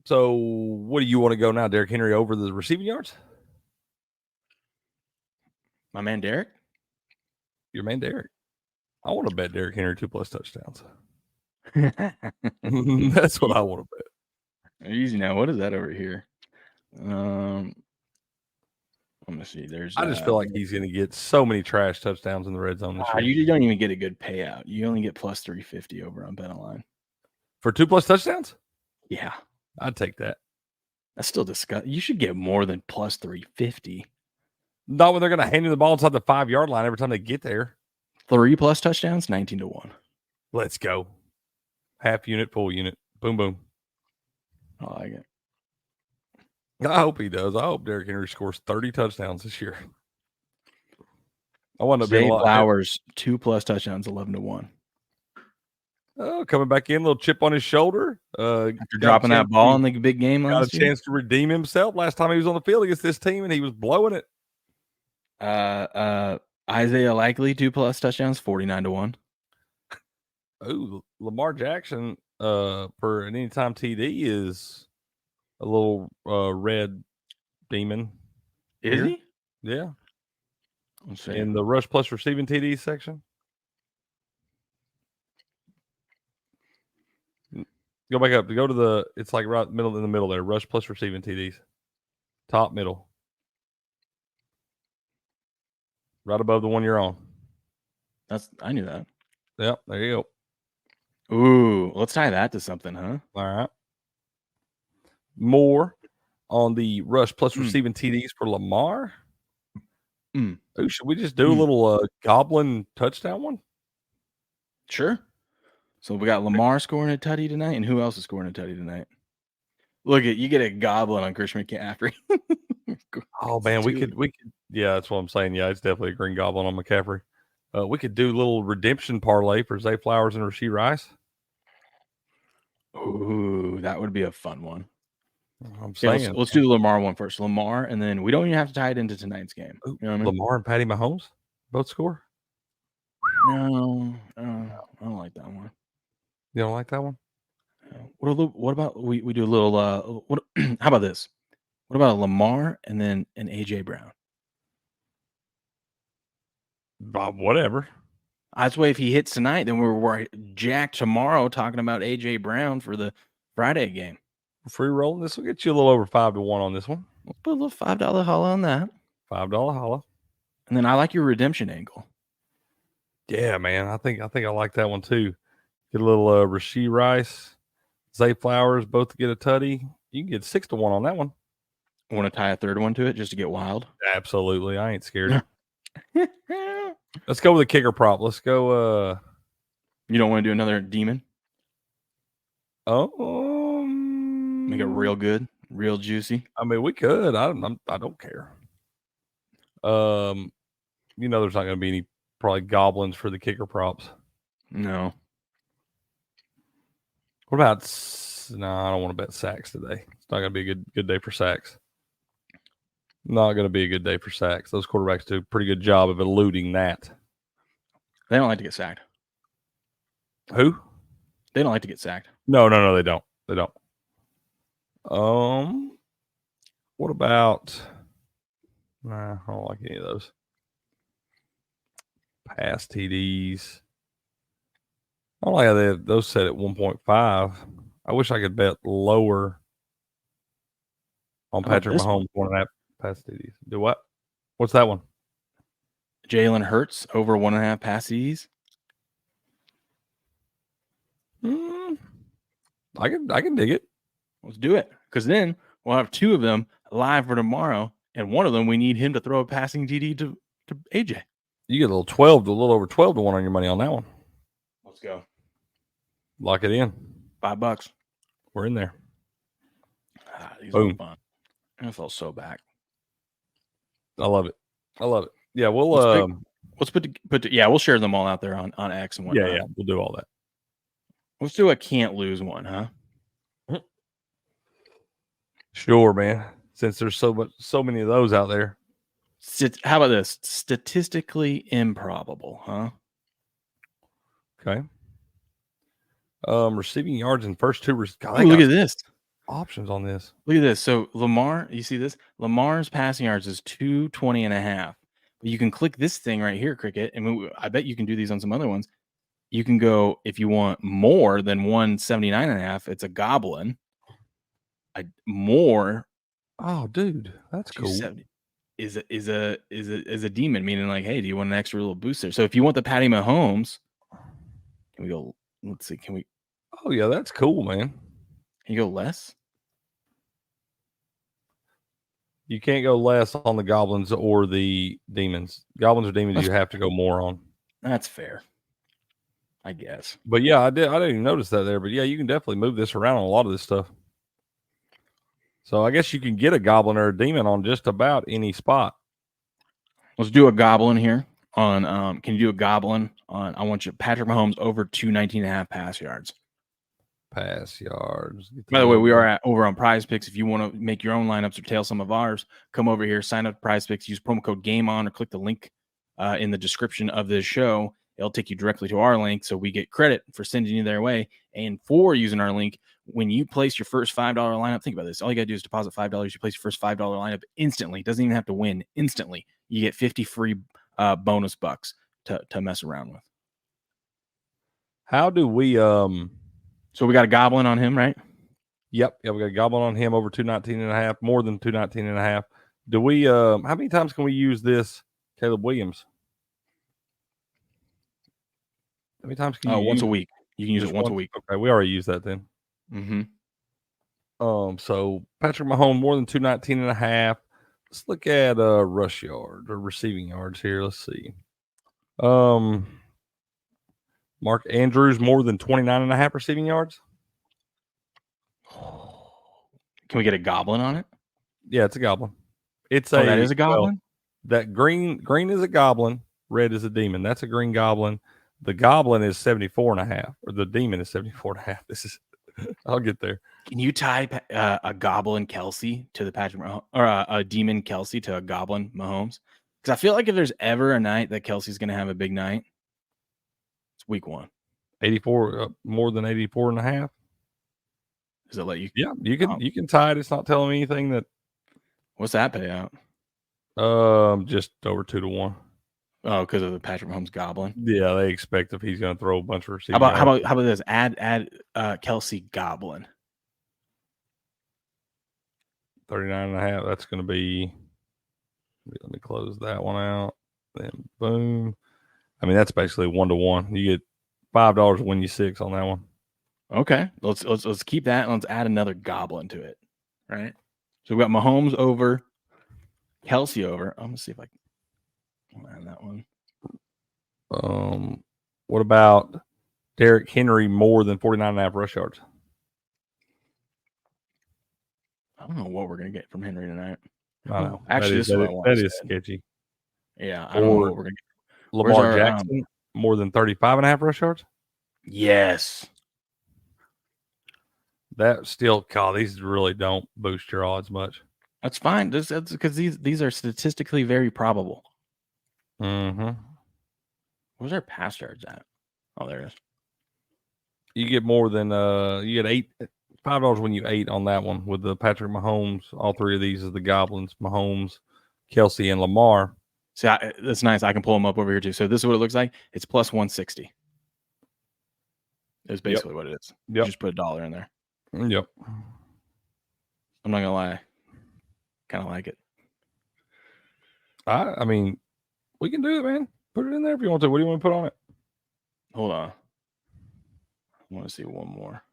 So what do you want to go now? Derrick Henry over the receiving yards? My man Derrick? Your man Derrick. I want to bet Derrick Henry 2+ touchdowns. That's what I want to bet. Easy now. What is that over here? Let me see. I just feel like he's going to get so many trash touchdowns in the red zone this year. You don't even get a good payout. You only get plus 350 over on BetOnline. For 2+ touchdowns? Yeah. I'd take that. That's still disgusting. You should get more than plus 350. Not when they're going to hand you the ball inside the 5-yard line every time they get there. 3+ touchdowns, 19 to 1. Let's go. Half unit, full unit. Boom, boom. I like it. I hope he does. I hope Derrick Henry scores 30 touchdowns this year. I want to be Flowers, 2+ touchdowns, 11 to 1. Oh, coming back in, little chip on his sholdder. After dropping that ball in the big game last year. Got a chance to redeem himself last time he was on the field against this team, and he was blowing it. Isaiah Likely, 2+ touchdowns, 49 to 1. Oh, Lamar Jackson for an anytime TD is a little red demon. Is he? Yeah. In the rush plus receiving TD section. Go back up. Go to the. It's like right middle in the middle there. Rush plus receiving TDs. Top middle. Right above the one you're on. I knew that. Yep. There you go. Ooh, let's tie that to something, huh? All right. More on the rush plus receiving TDs for Lamar. Ooh, should we just do a little goblin touchdown one? Sure. So we got Lamar scoring a tutty tonight, and who else is scoring a tutty tonight? Look at you get a goblin on Christian McCaffrey. Oh man, we could. Yeah, that's what I'm saying. Yeah, it's definitely a green goblin on McCaffrey. We could do a little redemption parlay for Zay Flowers and Rashee Rice. Ooh, that would be a fun one. I'm saying let's do the Lamar one first. Lamar, and then we don't even have to tie it into tonight's game. You know what I mean? Lamar and Patty Mahomes both score. No, I don't like that one. You don't like that one? What about we do a little? How about this? What about a Lamar and then an AJ Brown? Whatever. That's why if he hits tonight, then we're jacked tomorrow talking about AJ Brown for the Friday game. Free rolling. This will get you a little over 5 to 1 on this one. Let's put a little $5 holla on that. $5 holla. And then I like your redemption angle. Yeah, man. I think I like that one too. Get a little Rashee Rice, Zay Flowers, both to get a tutty. You can get 6 to 1 on that one. Want to tie a third one to it just to get wild? Absolutely. I ain't scared. Let's go with a kicker prop. Let's go. You don't want to do another demon? Make it real good, real juicy. I mean, we could. I don't care. You know, there's not going to be any probably goblins for the kicker props. No. What about No, I don't want to bet sacks today. It's not going to be a good day for sacks. Not going to be a good day for sacks. Those quarterbacks do a pretty good job of eluding that. They don't like to get sacked. Who? They don't like to get sacked. No, they don't. They don't. What about? Nah, I don't like any of those. Pass TDs. I don't like how they have those set at 1.5. I wish I could bet lower on Patrick Mahomes 1.5 pass TDs. Do what? What's that one? Jalen Hurts over 1.5 pass TDs. I can dig it. Let's do it, because then we'll have 2 of them live for tomorrow, and one of them we need him to throw a passing TD to AJ. You get a little over 12 to 1 on your money on that one. Let's go. Lock it in. $5. We're in there. These Boom. are fun. I felt so back. I love it. Yeah, we'll we'll share them all out there on X and whatnot. Yeah, we'll do all that. Let's do a can't lose one, huh? Sure, man. Since there's so many of those out there. How about this? Statistically improbable, huh? Okay. Receiving yards in first 2. God, look at this. Options on this. Look at this. So Lamar, you see this? Lamar's passing yards is 220.5. But you can click this thing right here, Cricket, and I bet you can do these on some other ones. You can go, if you want more than 179.5, it's a goblin. More. Oh, dude, that's cool. Is a demon, meaning like, hey, do you want an extra little booster? So if you want the Patty Mahomes, can we go? Let's see. Can we? Oh yeah, that's cool, man. Can you go less? You can't go less on the goblins or the demons. Goblins or demons, you have to go more on. That's fair, I guess. But yeah, I didn't even notice that there. But yeah, you can definitely move this around on a lot of this stuff. So I guess you can get a goblin or a demon on just about any spot. Let's do a goblin here on. Can you do a goblin on? I want you Patrick Mahomes over 219.5 pass yards. Pass yards. By the way, we are over on Prize Picks. If you want to make your own lineups or tail some of ours, come over here, sign up Prize Picks, use promo code GameOn, or click the link in the description of this show. It'll take you directly to our link, so we get credit for sending you their way. And for using our link, when you place your first $5 lineup, think about this. All you got to do is deposit $5. You place your first $5 lineup instantly. It doesn't even have to win. Instantly, you get 50 free bonus bucks to mess around with. How do we So we got a goblin on him, right? Yep. Yeah, we got a goblin on him over 219.5, more than 219.5. Do we how many times can we use this Caleb Williams? How many times can you once a week. You can use it once a week. Okay, we already used that then. Mm-hmm. So Patrick Mahomes more than 219.5. Let's look at rush yard or receiving yards here. Let's see. Mark Andrews more than 29.5 receiving yards. Can we get a goblin on it? Yeah, it's a goblin. That is a goblin? That green is a goblin, red is a demon. That's a green goblin. The goblin is 74.5, or the demon is 74.5. This is I'll get there. Can you tie a goblin Kelsey to the Patrick Mahomes, or a demon Kelsey to a goblin Mahomes? Because I feel like if there's ever a night that Kelsey's going to have a big night, it's week 1. 84, more than 84.5. Does it let you? Yeah, you can tie it. It's not telling me anything that. What's that payout? Just over 2 to 1. Oh, because of the Patrick Mahomes goblin. Yeah, they expect if he's going to throw a bunch of receivers. How about this? Add Kelsey goblin. 39.5. That's going to be. Let me close that one out. Then boom. I mean, that's basically 1 to 1. You get $5 to win you 6 on that one. Okay, let's keep that and let's add another goblin to it. Right. So we got Mahomes over, Kelsey over. I'm gonna see if I can add that one. What about Derrick Henry more than 49.5 rush yards? I don't know what we're gonna get from Henry tonight. I know. Actually, that is sketchy. Yeah, I don't know what we're gonna get. Lamar Jackson more than 35.5 rush yards? Yes. That still, God, these really don't boost your odds much. That's fine. That's because these are statistically very probable. Mm-hmm. Where's our pass yards at? Oh, there it is. You get more than you get $5 when you 8 on that one with the Patrick Mahomes. All three of these is the Goblins: Mahomes, Kelsey, and Lamar. See, that's nice. I can pull them up over here too. So this is what it looks like. It's plus 160. It's basically what it is. Yep. You just put $1 in there. Yep. I'm not gonna lie. Kind of like it. I mean, we can do it, man. Put it in there if you want to. What do you want to put on it? Hold on. I want to see one more.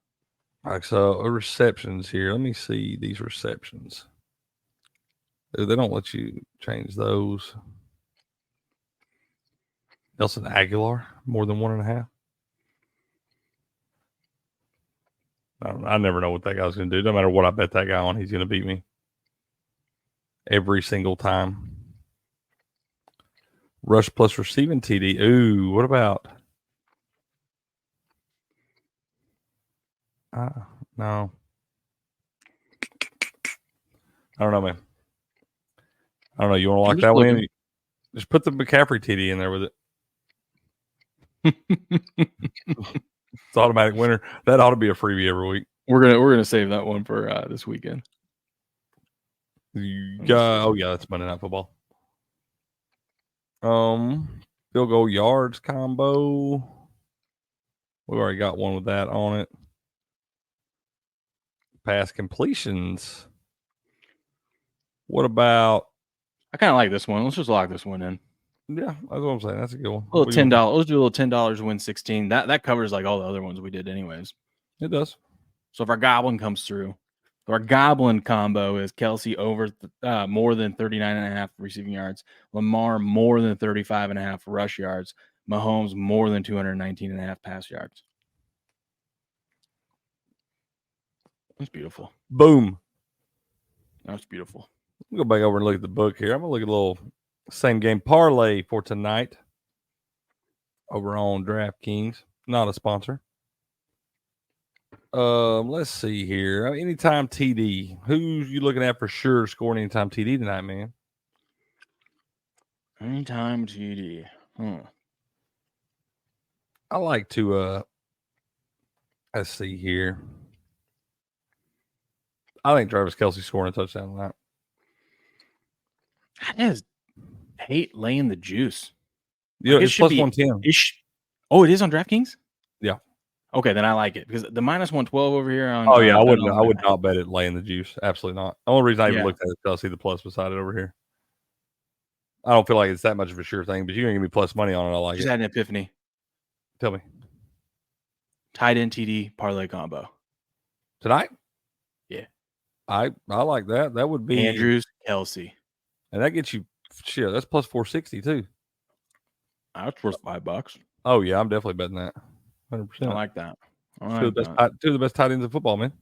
Like, so receptions here. Let me see these receptions. They don't let you change those. Nelson Aguilar, more than 1.5. I never know what that guy's going to do. No matter what I bet that guy on, he's going to beat me every single time. Rush plus receiving TD. Ooh, what about? No. I don't know, man. I don't know. You want to lock that one in? Just put the McCaffrey TD in there with it. It's automatic winner. That ought to be a freebie every week. We're gonna save that one for this weekend. Oh yeah, that's Monday Night Football. Field goal yards combo. We already got one with that on it. Pass completions. What about? I kind of like this one. Let's just lock this one in. Yeah, that's what I'm saying. That's a good one. A little $10. Let's do a little $10 to win 16. That covers like all the other ones we did anyways. It does. So if our Goblin comes through, our Goblin combo is Kelsey over more than 39.5 receiving yards, Lamar more than 35.5 rush yards, Mahomes more than 219.5 pass yards. That's beautiful. Boom. That's beautiful. Go back over and look at the book here. I'm gonna look at a little same game parlay for tonight over on DraftKings. Not a sponsor. Let's see here. Anytime TD. Who's you looking at for sure scoring anytime TD tonight, man? Anytime TD. I like to let's see here. I think Travis Kelsey scoring a touchdown tonight. I just hate laying the juice. Yeah, it's plus 110. It is on DraftKings? Yeah. Okay, then I like it because the minus 112 over here on. Oh yeah, I would not bet it laying the juice. Absolutely not. The only reason I even looked at it is I see the plus beside it over here. I don't feel like it's that much of a sure thing, but you're gonna give me plus money on it. I like it. Just had an epiphany. Tell me. Tight end TD parlay combo Tonight? Yeah. I like that. That would be Andrews, Kelsey. And that gets you shit. That's plus 460 too. That's worth $5. Oh yeah, I'm definitely betting that. 100%. I like that. Two of the best tight ends in football, man.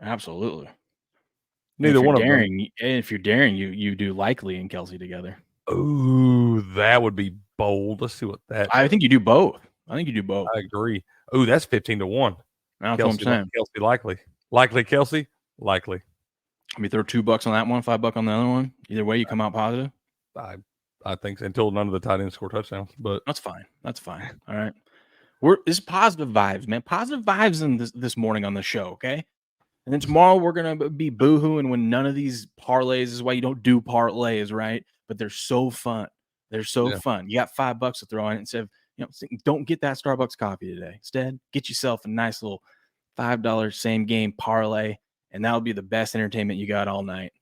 Absolutely. Neither one of them. If you're daring, you do Likely and Kelsey together. Ooh, that would be bold. Let's see what that. I think you do both. I agree. Ooh, that's 15-1. That's Kelsey, what I'm saying. Kelsey likely Kelsey likely. Let me throw $2 on that one, $5 on the other one. Either way, you come out positive. I think so, until none of the tight ends score touchdowns, but that's fine. All right. It's positive vibes, man. Positive vibes in this morning on the show, okay? And then tomorrow we're gonna be boohooing when none of these parlays. This is why you don't do parlays, right? But they're so fun. They're so fun. You got $5 to throw in it instead of don't get that Starbucks coffee today. Instead, get yourself a nice little $5 same game parlay, and that'll be the best entertainment you got all night.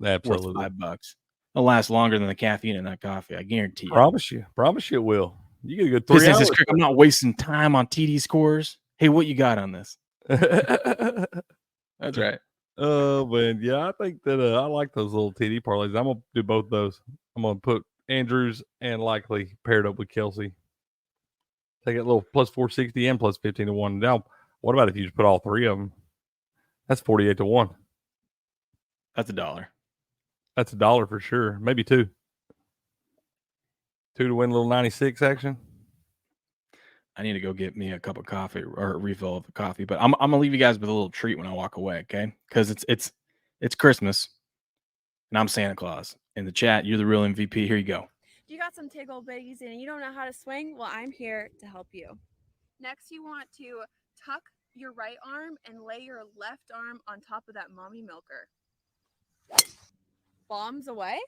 Absolutely, worth $5. It'll last longer than the caffeine in that coffee. I guarantee you. Promise you it will. You get a good 3 hours. I'm not wasting time on TD scores. Hey, what you got on this? That's right. Oh man, yeah, I think that I like those little TD parlays. I'm gonna do both those. I'm gonna put Andrews and Likely paired up with Kelsey. Take a little plus 460 and plus 15-1. Now, what about if you just put all three of them? That's 48-1. That's $1. That's $1 for sure. Maybe 2. 2 to win a little 96 action. I need to go get me a cup of coffee or a refill of coffee. But I'm gonna leave you guys with a little treat when I walk away, okay? Because it's Christmas and I'm Santa Claus. In the chat, you're the real MVP. Here you go. You got some tickle bitties and you don't know how to swing? Well, I'm here to help you. Next, you want to tuck your right arm and lay your left arm on top of that mommy milker. Bombs away.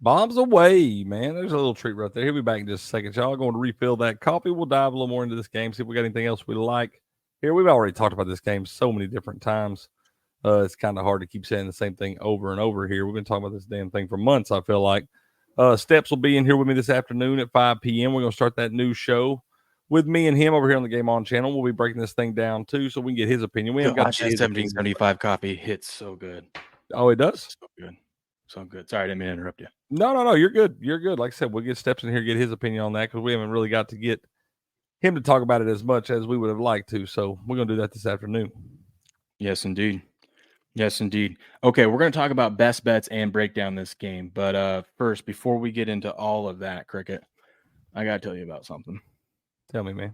Bombs away, man. There's a little treat right there. He'll be back in just a second. Y'all going to refill that coffee. We'll dive a little more into this game, see if we got anything else we like. Here, we've already talked about this game so many different times. It's kind of hard to keep saying the same thing over and over here. We've been talking about this damn thing for months, I feel like. Steps will be in here with me this afternoon at 5 p.m. We're going to start that new show with me and him over here on the Game On channel. We'll be breaking this thing down, too, so we can get his opinion. We haven't got that 1775 coffee hits so good. Oh, it does? So good. So good. Sorry, I didn't mean to interrupt you. No. You're good. You're good. Like I said, we'll get Steps in here, get his opinion on that, because we haven't really got to get him to talk about it as much as we would have liked to. So we're going to do that this afternoon. Yes, indeed. Yes, indeed. Okay, we're going to talk about best bets and break down this game. But first, before we get into all of that, Cricket, I got to tell you about something. Tell me, man.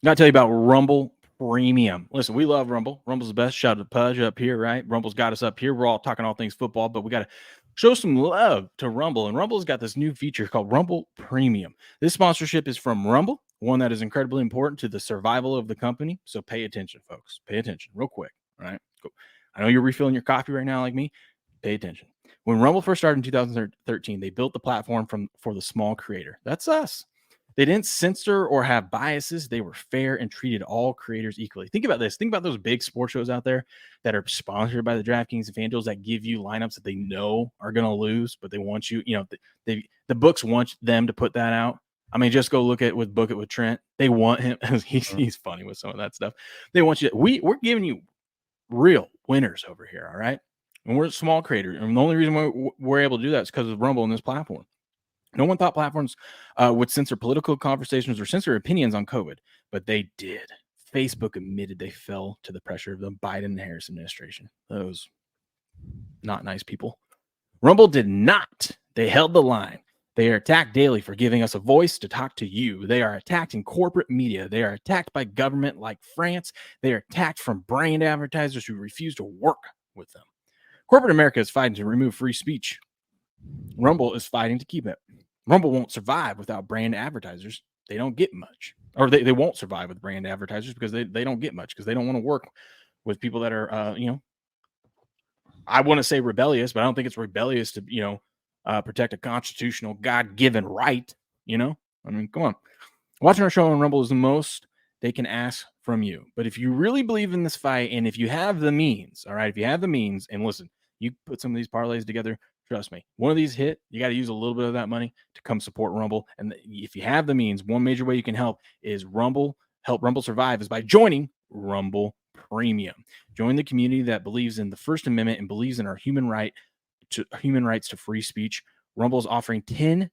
I got to tell you about Rumble Premium. Listen, we love Rumble. Rumble's the best. Shout out to Pudge up here, right? Rumble's got us up here. We're all talking all things football, but we got to show some love to Rumble. And Rumble's got this new feature called Rumble Premium. This sponsorship is from Rumble, one that is incredibly important to the survival of the company. So pay attention, folks. Pay attention real quick. All right. Cool. I know you're refilling your coffee right now like me. Pay attention. When Rumble first started in 2013, they built the platform for the small creator. That's us. They didn't censor or have biases. They were fair and treated all creators equally. Think about this. Think about those big sports shows out there that are sponsored by the DraftKings and FanDuels that give you lineups that they know are going to lose, but they want you, the books want them to put that out. I mean, just go look at Book It with Trent. They want him. He's funny with some of that stuff. They want you. We're giving you real winners over here. All right. And we're a small creator. And the only reason we're able to do that is because of Rumble and this platform. No one thought platforms would censor political conversations or censor opinions on COVID, but they did. Facebook admitted they fell to the pressure of the Biden and Harris administration. Those not nice people. Rumble did not. They held the line. They are attacked daily for giving us a voice to talk to you. They are attacked in corporate media. They are attacked by government like France. They are attacked from brand advertisers who refuse to work with them. Corporate America is fighting to remove free speech. Rumble is fighting to keep it. Rumble won't survive without brand advertisers. They don't get much. Or they won't survive with brand advertisers because they don't get much because they don't want to work with people that are, I want to say rebellious, but I don't think it's rebellious to, protect a constitutional God-given right. I mean, come on. Watching our show on Rumble is the most they can ask from you. But if you really believe in this fight and if you have the means, all right, if you have the means, and listen, you put some of these parlays together, trust me, one of these hit, you got to use a little bit of that money to come support Rumble. And if you have the means, one major way you can help is help Rumble survive is by joining Rumble Premium. Join the community that believes in the First Amendment and believes in our human rights to free speech. Rumble is offering $10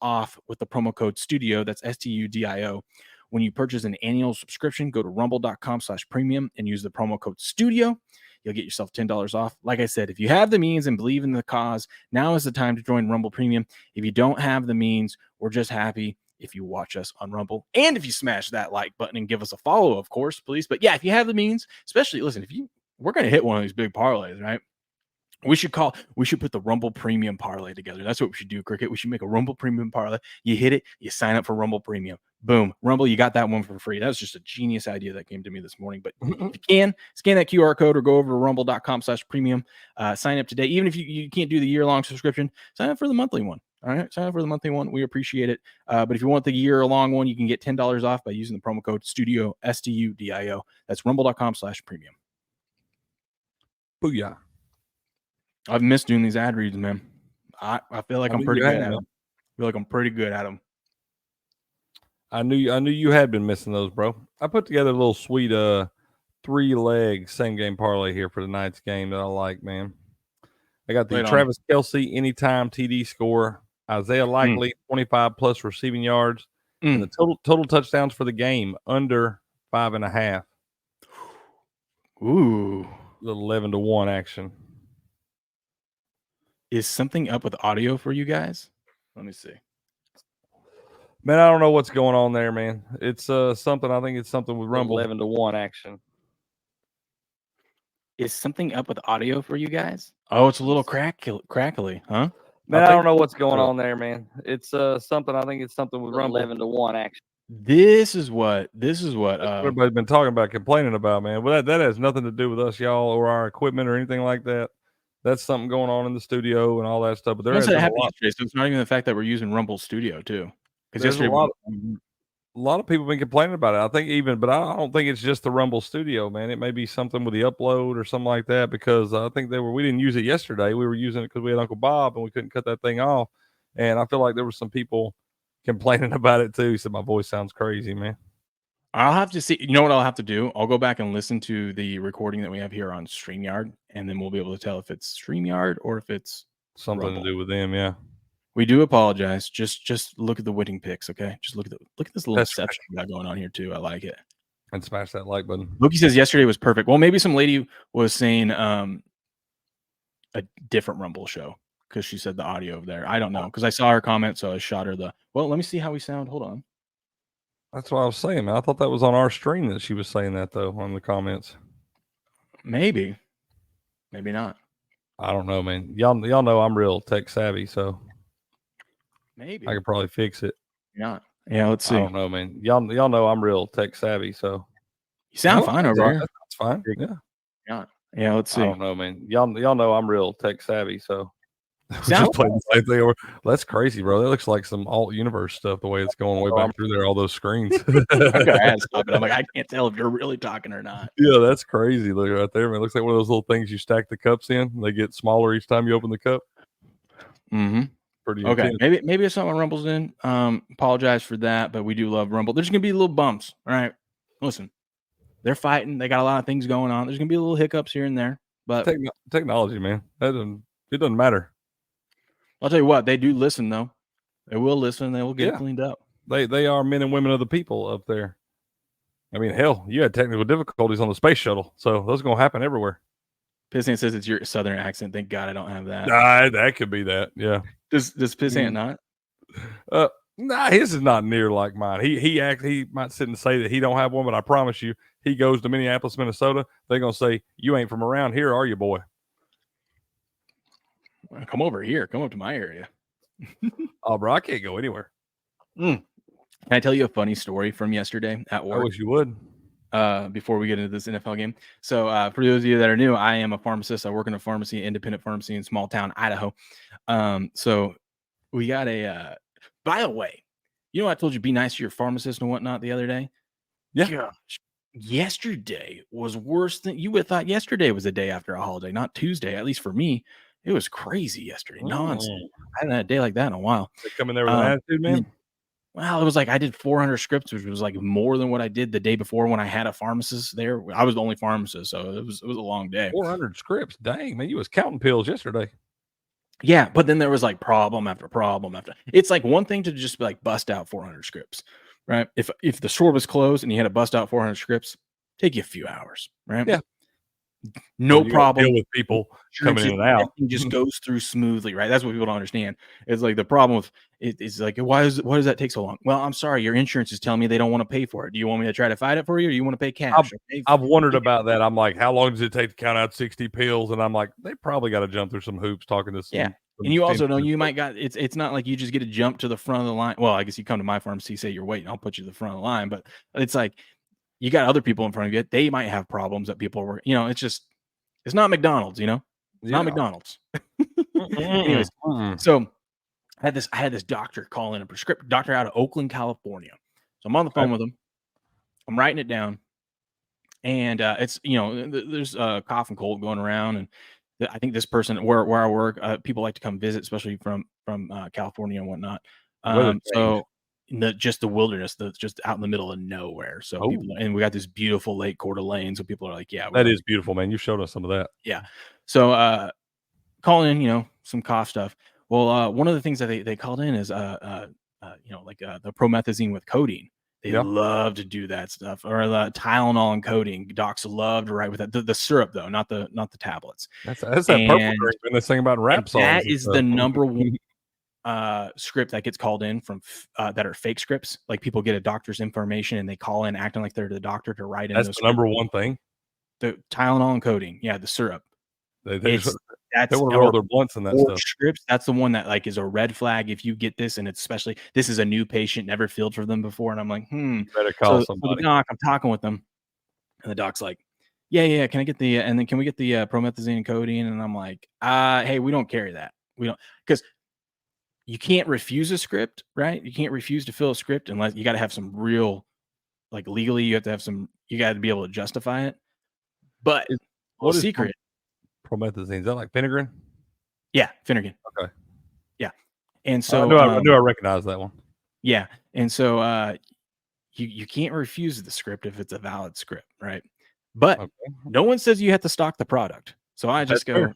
off with the promo code STUDIO. That's STUDIO. When you purchase an annual subscription, go to rumble.com/premium and use the promo code STUDIO. You'll get yourself $10 off. Like I said, if you have the means and believe in the cause, now is the time to join Rumble Premium. If you don't have the means, we're just happy if you watch us on Rumble. And if you smash that like button and give us a follow, of course, please. But yeah, if you have the means, especially, listen, we're going to hit one of these big parlays, right? We should put the Rumble Premium parlay together. That's what we should do, Cricket. We should make a Rumble Premium parlay. You hit it, you sign up for Rumble Premium. Boom. Rumble, you got that one for free. That was just a genius idea that came to me this morning. But if you can, scan that QR code or go over to rumble.com/premium. Sign up today. Even if you can't do the year-long subscription, sign up for the monthly one. All right, sign up for the monthly one. We appreciate it. But if you want the year-long one, you can get $10 off by using the promo code STUDIO, STUDIO. That's rumble.com/premium. Booyah. I've missed doing these ad reads, man. I feel like I'm pretty good at them. I feel like I'm pretty good at them. I knew you had been missing those, bro. I put together a little sweet 3-leg same game parlay here for tonight's game that I like, man. I got the Travis Kelce anytime TD score, Isaiah Likely 25 plus receiving yards, and the total touchdowns for the game under 5.5. Ooh, little 11-1 action. Is something up with audio for you guys? Let me see. Man, I don't know what's going on there, man. It's something. I think it's something with Rumble. 11-1 action. Is something up with audio for you guys? Oh, it's a little crackly, huh? Man, I don't know what's going on there, man. It's something. I think it's something with Rumble. 11-1 action. This is what everybody's been talking about, complaining about, man. Well, that has nothing to do with us, y'all, or our equipment or anything like that. That's something going on in the studio and all that stuff. But there is a lot. Yesterday, so it's not even the fact that we're using Rumble Studio too. Because There's yesterday a lot of people have been complaining about it. I think but I don't think it's just the Rumble Studio, man. It may be something with the upload or something like that, because I think we didn't use it yesterday. We were using it because we had Uncle Bob and we couldn't cut that thing off. And I feel like there were some people complaining about it too. He said my voice sounds crazy, man. I'll have to see. You know what I'll have to do? I'll go back and listen to the recording that we have here on StreamYard, and then we'll be able to tell if it's StreamYard or if it's something Rumble. to do with them. Yeah. We do apologize. Just look at the winning picks, okay? Just look at this little exception we got going on here too. I like it. And smash that like button. Loki says yesterday was perfect. Well, maybe some lady was saying a different Rumble show because she said the audio there. I don't know, because I saw her comment, so I shot her well, let me see how we sound. Hold on. That's what I was saying, man. I thought that was on our stream that she was saying that, though, on the comments. Maybe not. I don't know, man. Y'all know I'm real tech savvy, so maybe I could probably fix it. Yeah. Let's see. I don't know, man. Y'all know I'm real tech savvy, so you sound fine over here. That's fine. Yeah. Let's see. I don't know, man. Y'all know I'm real tech savvy, so Sound just playing the same thing over. That's crazy, bro. That looks like some alt universe stuff. The way it's going way back through there, all those screens. I'm like, I can't tell if you're really talking or not. Yeah, that's crazy. Look right there, man. It looks like one of those little things you stack the cups in. They get smaller each time you open the cup. Mm-hmm. Pretty okay. intense. Maybe it's something Rumble's in. Apologize for that, but we do love Rumble. There's gonna be little bumps. All right. Listen, they're fighting. They got a lot of things going on. There's gonna be little hiccups here and there, but technology, man. It doesn't matter. I'll tell you what, they do listen though. They will listen. They will get it cleaned up. They are men and women of the people up there. I mean, hell, you had technical difficulties on the space shuttle, so those are gonna happen everywhere. Pissant says it's your southern accent. Thank God I don't have that. That could be that. Yeah. Does Pissant not? Nah, his is not near like mine. He might sit and say that he don't have one, but I promise you, he goes to Minneapolis, Minnesota. They're gonna say, "You ain't from around here, are you, boy?" Come over here. Come up to my area. Oh, bro, I can't go anywhere. Can I tell you a funny story from yesterday at work? I wish you would. Before we get into this NFL game. So for those of you that are new, I am a pharmacist. I work in a pharmacy, independent pharmacy in small town, Idaho. So we got by the way, you know, I told you be nice to your pharmacist and whatnot the other day. Yeah. Gosh, yesterday was worse than you would have thought. Yesterday was the day after a holiday, not Tuesday, at least for me. It was crazy yesterday. Nonsense. I hadn't had a day like that in a while. They come in there with an attitude, man. Well, it was like I did 400 scripts, which was like more than what I did the day before when I had a pharmacist there. I was the only pharmacist, so it was a long day. 400 scripts. Dang, man, you was counting pills yesterday. Yeah, but then there was like problem after problem after. It's like one thing to just like bust out 400 scripts, right? If the store was closed and you had to bust out 400 scripts, take you a few hours, right? Yeah. No problem. Deal with people coming in and out. Everything just goes through smoothly, right? That's what people don't understand. It's like the problem with it's like, why does that take so long? Well, I'm sorry, your insurance is telling me they don't want to pay for it. Do you want me to try to fight it for you, or do you want to pay cash? I've wondered about that. I'm like, how long does it take to count out 60 pills? And I'm like, they probably got to jump through some hoops talking to some. Yeah. And you also know you might got it's not like you just get to jump to the front of the line. Well, I guess you come to my pharmacy, say you're waiting, I'll put you to the front of the line. But it's like you got other people in front of you. They might have problems that people were, it's not McDonald's, It's not McDonald's. Anyways, so I had this doctor call in, a prescription doctor out of Oakland, California. So I'm on the phone with him. I'm writing it down. And it's, there's a cough and cold going around. And I think this person where I work, people like to come visit, especially from California and whatnot. So just the wilderness, just out in the middle of nowhere. So and we got this beautiful Lake Coeur d'Alene. So people are like, yeah, that is beautiful, man. You showed us some of that. Yeah. So calling in, some cough stuff. Well, one of the things that they called in is the promethazine with codeine. They love to do that stuff, or the Tylenol and codeine. Docs love to write with that. The syrup though, not the tablets. That's that purple drink. And this thing about rap songs. That is the number one. script that gets called in from that are fake scripts. Like people get a doctor's information and they call in acting like they're the doctor to write in. That's those the number one thing. The Tylenol and codeine, yeah, the syrup. They That's want to roll their blunts in that stuff. Scripts. That's the one that like is a red flag if you get this, and it's especially this is a new patient, never filled for them before, and I'm like, better call so somebody. the doc, I'm talking with them, and the doc's like, yeah, can I get the and then can we get the promethazine and codeine? And I'm like, hey, we don't carry that. We don't, because you can't refuse a script, right? You can't refuse to fill a script unless you got to have some real, like legally, you have to have some, you got to be able to justify it. But what is secret? Promethazine? Is that like Finnegan? Yeah, Finnegan. Okay. Yeah, and so I knew I recognized that one. Yeah, and so you can't refuse the script if it's a valid script, right? But no one says you have to stock the product. So I just go,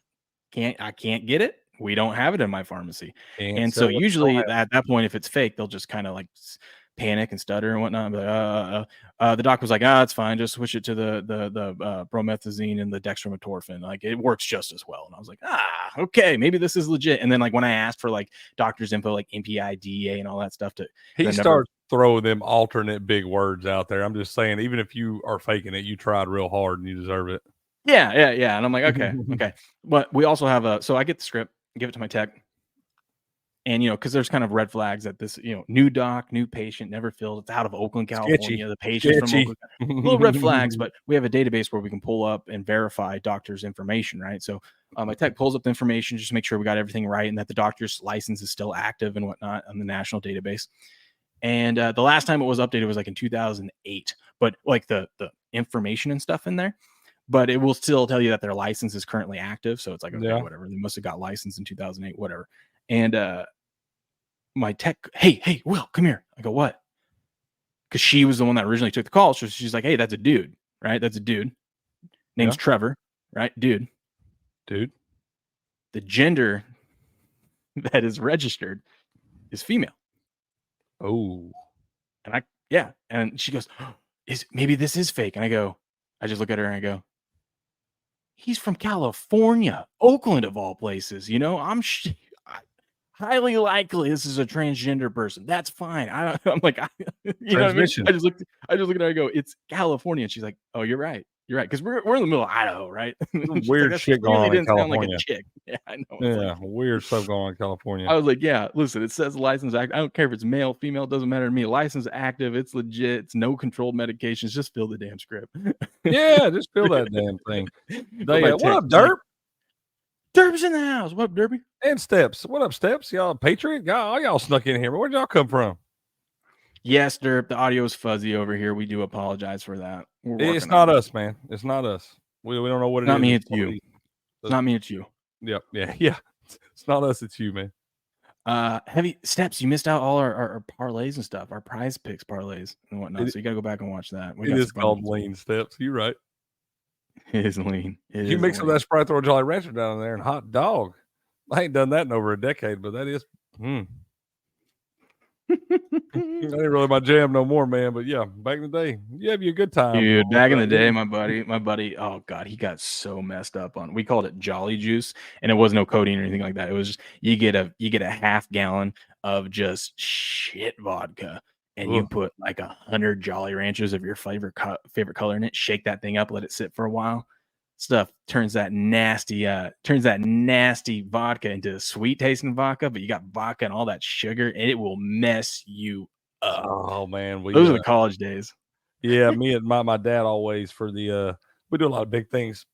I can't get it. We don't have it in my pharmacy. And so usually at that point, if it's fake, they'll just kind of like panic and stutter and whatnot. But the doc was like, it's fine. Just switch it to the promethazine and the dextromethorphan. Like it works just as well. And I was like, okay, maybe this is legit. And then like when I asked for like doctor's info, like MPI, DEA and all that stuff he starts throwing them alternate big words out there. I'm just saying, even if you are faking it, you tried real hard and you deserve it. Yeah. And I'm like, okay. But we also have so I get the script, give it to my tech. And, because there's kind of red flags that this, new doc, new patient, never filled. It's out of Oakland, California. Sketchy. The patient's from Oakland. Little red flags, but we have a database where we can pull up and verify doctor's information, right? So my tech pulls up the information just to make sure we got everything right and that the doctor's license is still active and whatnot on the national database. And the last time it was updated was like in 2008, but like the information and stuff in there. But it will still tell you that their license is currently active. So it's like, okay, whatever. They must have got licensed in 2008, whatever. And my tech, hey, Will, come here. I go, what? Because she was the one that originally took the call. So she's like, hey, that's a dude, right? That's a dude. Name's Trevor, right? Dude. The gender that is registered is female. Oh. And and she goes, maybe this is fake. And I just look at her and I go, he's from California, Oakland of all places. I'm highly likely this is a transgender person. That's fine. I'm like, you know what I mean? I just look at her. I go, it's California. And she's like, oh, you're right. Because we're in the middle of Idaho, right? Weird like, shit going on in California. Like a chick. Yeah, I know. Yeah, weird stuff going on in California. I was like, yeah, listen, it says license active. I don't care if it's male, female, doesn't matter to me. License active, it's legit. It's no controlled medications. Just fill the damn script. Yeah, just fill that damn thing. What up, Derp? Derp's in the house. What up, Derpy? And Steps. What up, Steps? Y'all Patriot? Y'all snuck in here. Where'd y'all come from? Yes, Derp. The audio is fuzzy over here. We do apologize for that. It's not us, man. It's not us. We don't know what it is. Not me, it's you. It's not me, it's you. Yep. Yeah. It's not us, it's you, man. Heavy Steps. You missed out all our parlays and stuff, our prize picks parlays and whatnot. So you got to go back and watch that. It is called lean, Steps. You're right. It is lean. You mix up that Sprite, throw a Jolly Rancher down there and hot dog. I ain't done that in over a decade, but that is. That ain't really my jam no more, man. But yeah, back in the day, you have a good time. Dude, back in the day, my buddy, oh God, he got so messed up on. We called it Jolly Juice, and it was no codeine or anything like that. It was just you get a half gallon of just shit vodka, and you put like 100 Jolly Ranchers of your favorite color in it. Shake that thing up, let it sit for a while. Stuff turns that nasty vodka into sweet tasting vodka, but you got vodka and all that sugar, and it will mess you up. Oh man, those are the college days. Yeah, me and my dad always for the we do a lot of big things.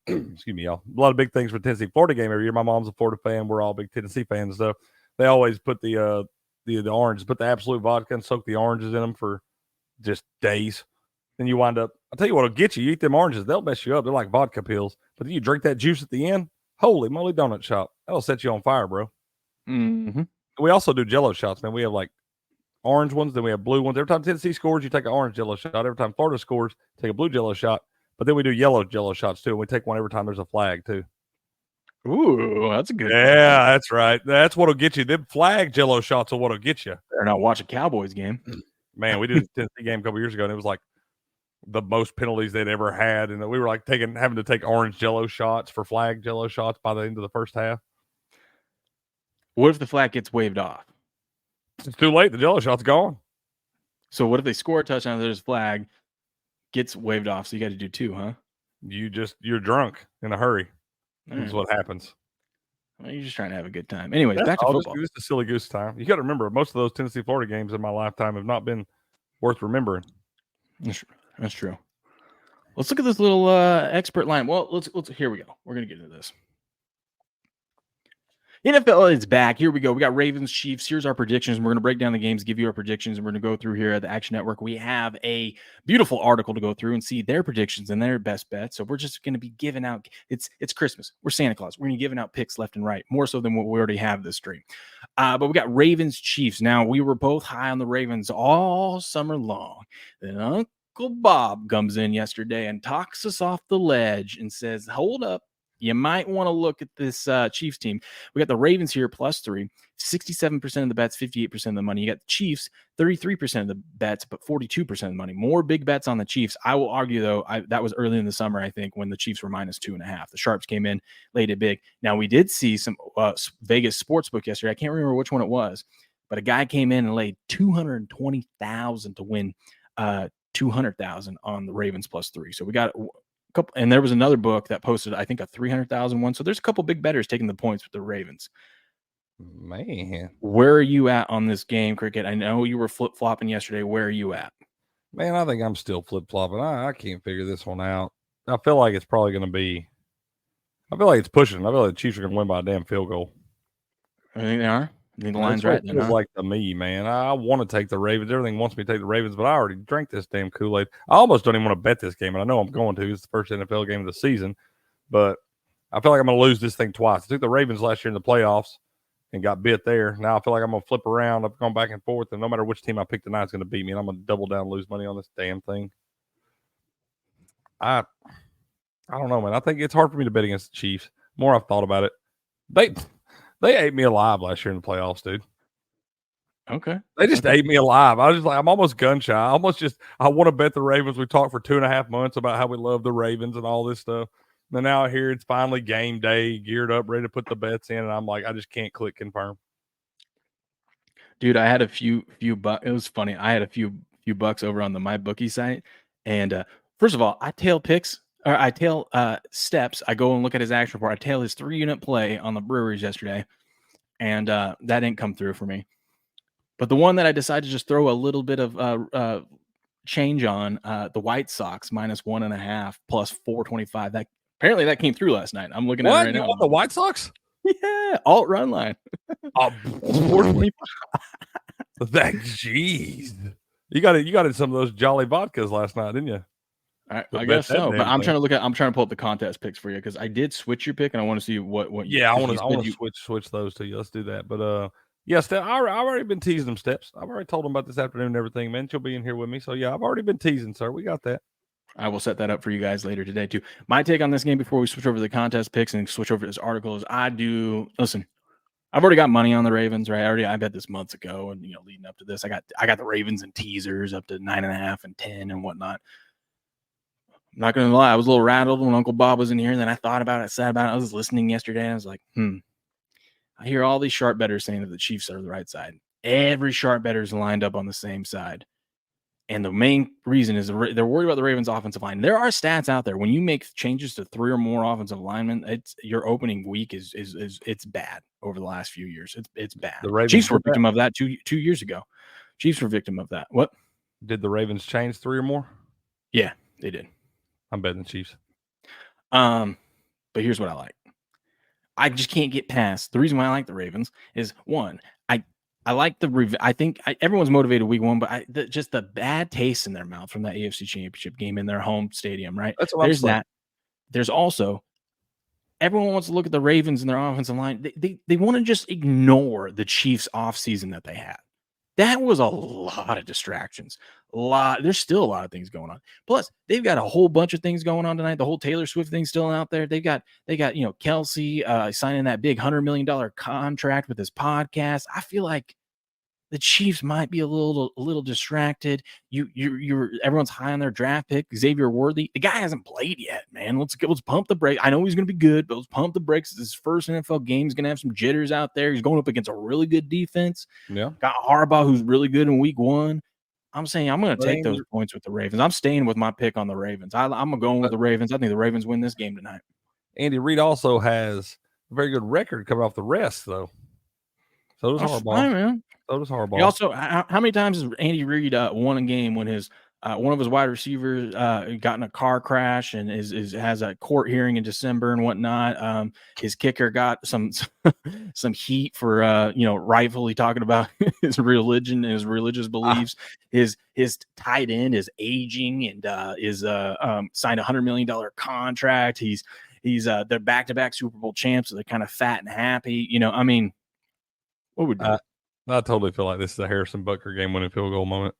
Excuse me, y'all. A lot of big things for Tennessee Florida game every year. My mom's a Florida fan. We're all big Tennessee fans and stuff. They always put the oranges, put the absolute vodka and soak the oranges in them for just days. Then you wind up. I'll tell you what'll get you. You eat them oranges, they'll mess you up. They're like vodka pills. But then you drink that juice at the end. Holy moly, donut shop. That'll set you on fire, bro. Mm-hmm. We also do Jello shots, man. We have like orange ones, then we have blue ones. Every time Tennessee scores, you take an orange Jello shot. Every time Florida scores, take a blue Jello shot. But then we do yellow Jello shots too. And we take one every time there's a flag too. Ooh, that's a good. Yeah, that's right. That's what'll get you. Them flag Jello shots are what'll get you. They're not watching Cowboys game. Man, we did a Tennessee game a couple years ago, and it was like the most penalties they'd ever had, and we were like having to take orange Jello shots for flag Jello shots by the end of the first half. What if the flag gets waved off? It's too late. The jello shot's gone. So what if they score a touchdown? There's a flag, gets waved off. So you got to do 2, huh? You're drunk in a hurry. That's what happens. Well, you're just trying to have a good time. Anyways, back to football. This is a silly goose time. You got to remember, most of those Tennessee Florida games in my lifetime have not been worth remembering. That's true. Let's look at this little expert line. Well, let's here we go. We're gonna get into this. NFL is back. Here we go. We got Ravens, Chiefs. Here's our predictions. We're going to break down the games, give you our predictions, and we're going to go through here at the Action Network. We have a beautiful article to go through and see their predictions and their best bets. So we're just going to be giving out. It's Christmas. We're Santa Claus. We're going to be giving out picks left and right, more so than what we already have this stream. But we got Ravens, Chiefs. Now, we were both high on the Ravens all summer long. Then Uncle Bob comes in yesterday and talks us off the ledge and says, hold up. You might want to look at this Chiefs team. We got the Ravens here +3, 67% of the bets, 58% of the money. You got the Chiefs, 33% of the bets, but 42% of the money. More big bets on the Chiefs. I will argue, though, that was early in the summer, I think, when the Chiefs were -2.5. The Sharps came in, laid it big. Now, we did see some Vegas sportsbook yesterday. I can't remember which one it was, but a guy came in and laid $220,000 to win $200,000 on the Ravens +3. So we got couple, and there was another book that posted, I think, a 300,000 one. So there's a couple big bettors taking the points with the Ravens. Man, where are you at on this game, Cricket? I know you were flip flopping yesterday. Where are you at? Man, I think I'm still flip flopping. I can't figure this one out. I feel like it's probably going to be. I feel like it's pushing. I feel like the Chiefs are going to win by a damn field goal. I think they are. I think the line's right. It feels like to me, man. I want to take the Ravens. Everything wants me to take the Ravens, but I already drank this damn Kool-Aid. I almost don't even want to bet this game, and I know I'm going to. It's the first NFL game of the season, but I feel like I'm going to lose this thing twice. I took the Ravens last year in the playoffs and got bit there. Now I feel like I'm going to flip around. I've gone back and forth, and no matter which team I pick tonight is going to beat me, and I'm going to double down and lose money on this damn thing. I don't know, man. I think it's hard for me to bet against the Chiefs. The more I've thought about it, they ate me alive last year in the playoffs, dude. Okay. They just ate me alive. I was just like, I'm almost gun shy. I want to bet the Ravens. We talked for 2.5 months about how we love the Ravens and all this stuff. And now I hear it's finally game day, geared up, ready to put the bets in. And I'm like, I just can't click confirm. Dude, I had a few bucks. It was funny. I had a few bucks over on the MyBookie site. And first of all, I tail steps. I go and look at his action report. I tail his 3-unit play on the Brewers yesterday. And that didn't come through for me. But the one that I decided to just throw a little bit of change on, the White Sox -1.5 +425. That apparently that came through last night. I'm looking at it right now. The White Sox? Yeah, alt run line. Jeez, you got in some of those Jolly vodkas last night, didn't you? I guess so. But I'm trying to pull up the contest picks for you because I did switch your pick and I want to see what. Yeah, I want to switch those to you. Let's do that. But yes, I've already been teasing them, Steps. I've already told them about this afternoon and everything, man. She'll be in here with me. So, yeah, I've already been teasing, sir. We got that. I will set that up for you guys later today, too. My take on this game before we switch over to the contest picks and switch over to this article is listen, I've already got money on the Ravens, right? I bet this months ago and, leading up to this. I got the Ravens and teasers up to 9.5 and 10 and whatnot. I'm not going to lie. I was a little rattled when Uncle Bob was in here. And then I thought about it, sat about it. I was listening yesterday. And I was like, I hear all these sharp bettors saying that the Chiefs are the right side. Every sharp bettor is lined up on the same side. And the main reason is they're worried about the Ravens' offensive line. There are stats out there. When you make changes to 3 or more offensive linemen, your opening week is it's bad over the last few years. It's bad. The Chiefs were victim of that 2 years ago. Chiefs were victim of that. What? Did the Ravens change 3 or more? Yeah, they did. I'm betting the Chiefs. But here's what I like. I just can't get past. The reason why I like the Ravens is, one, I like I think everyone's motivated week 1, but just the bad taste in their mouth from that AFC Championship game in their home stadium, right? That's what There's that. There's also everyone wants to look at the Ravens and their offensive line. They want to just ignore the Chiefs offseason that they had. That was a lot of distractions. There's still a lot of things going on. Plus, they've got a whole bunch of things going on tonight. The whole Taylor Swift thing's still out there. They got Kelsey signing that big $100 million contract with his podcast. I feel like the Chiefs might be a little distracted. Everyone's high on their draft pick, Xavier Worthy. The guy hasn't played yet, man. Let's pump the brake. I know he's going to be good, but let's pump the brakes. It's his first NFL game. He's going to have some jitters out there. He's going up against a really good defense. Yeah, got Harbaugh, who's really good in week 1. I'm saying I'm going to take those points with the Ravens. I'm staying with my pick on the Ravens. I'm going with the Ravens. I think the Ravens win this game tonight. Andy Reid also has a very good record coming off the rest, though. So does Harbaugh. Fine, man. So does Harbaugh. He also, how many times has Andy Reid won a game when his one of his wide receivers got in a car crash and has a court hearing in December and whatnot? His kicker got some heat for rightfully talking about his religion and his religious beliefs. His tight end is aging and is signed a $100 million contract. He's they're back-to-back Super Bowl champs, so they're kind of fat and happy. I mean, what would do? I totally feel like this is a Harrison Butker game-winning field goal moment.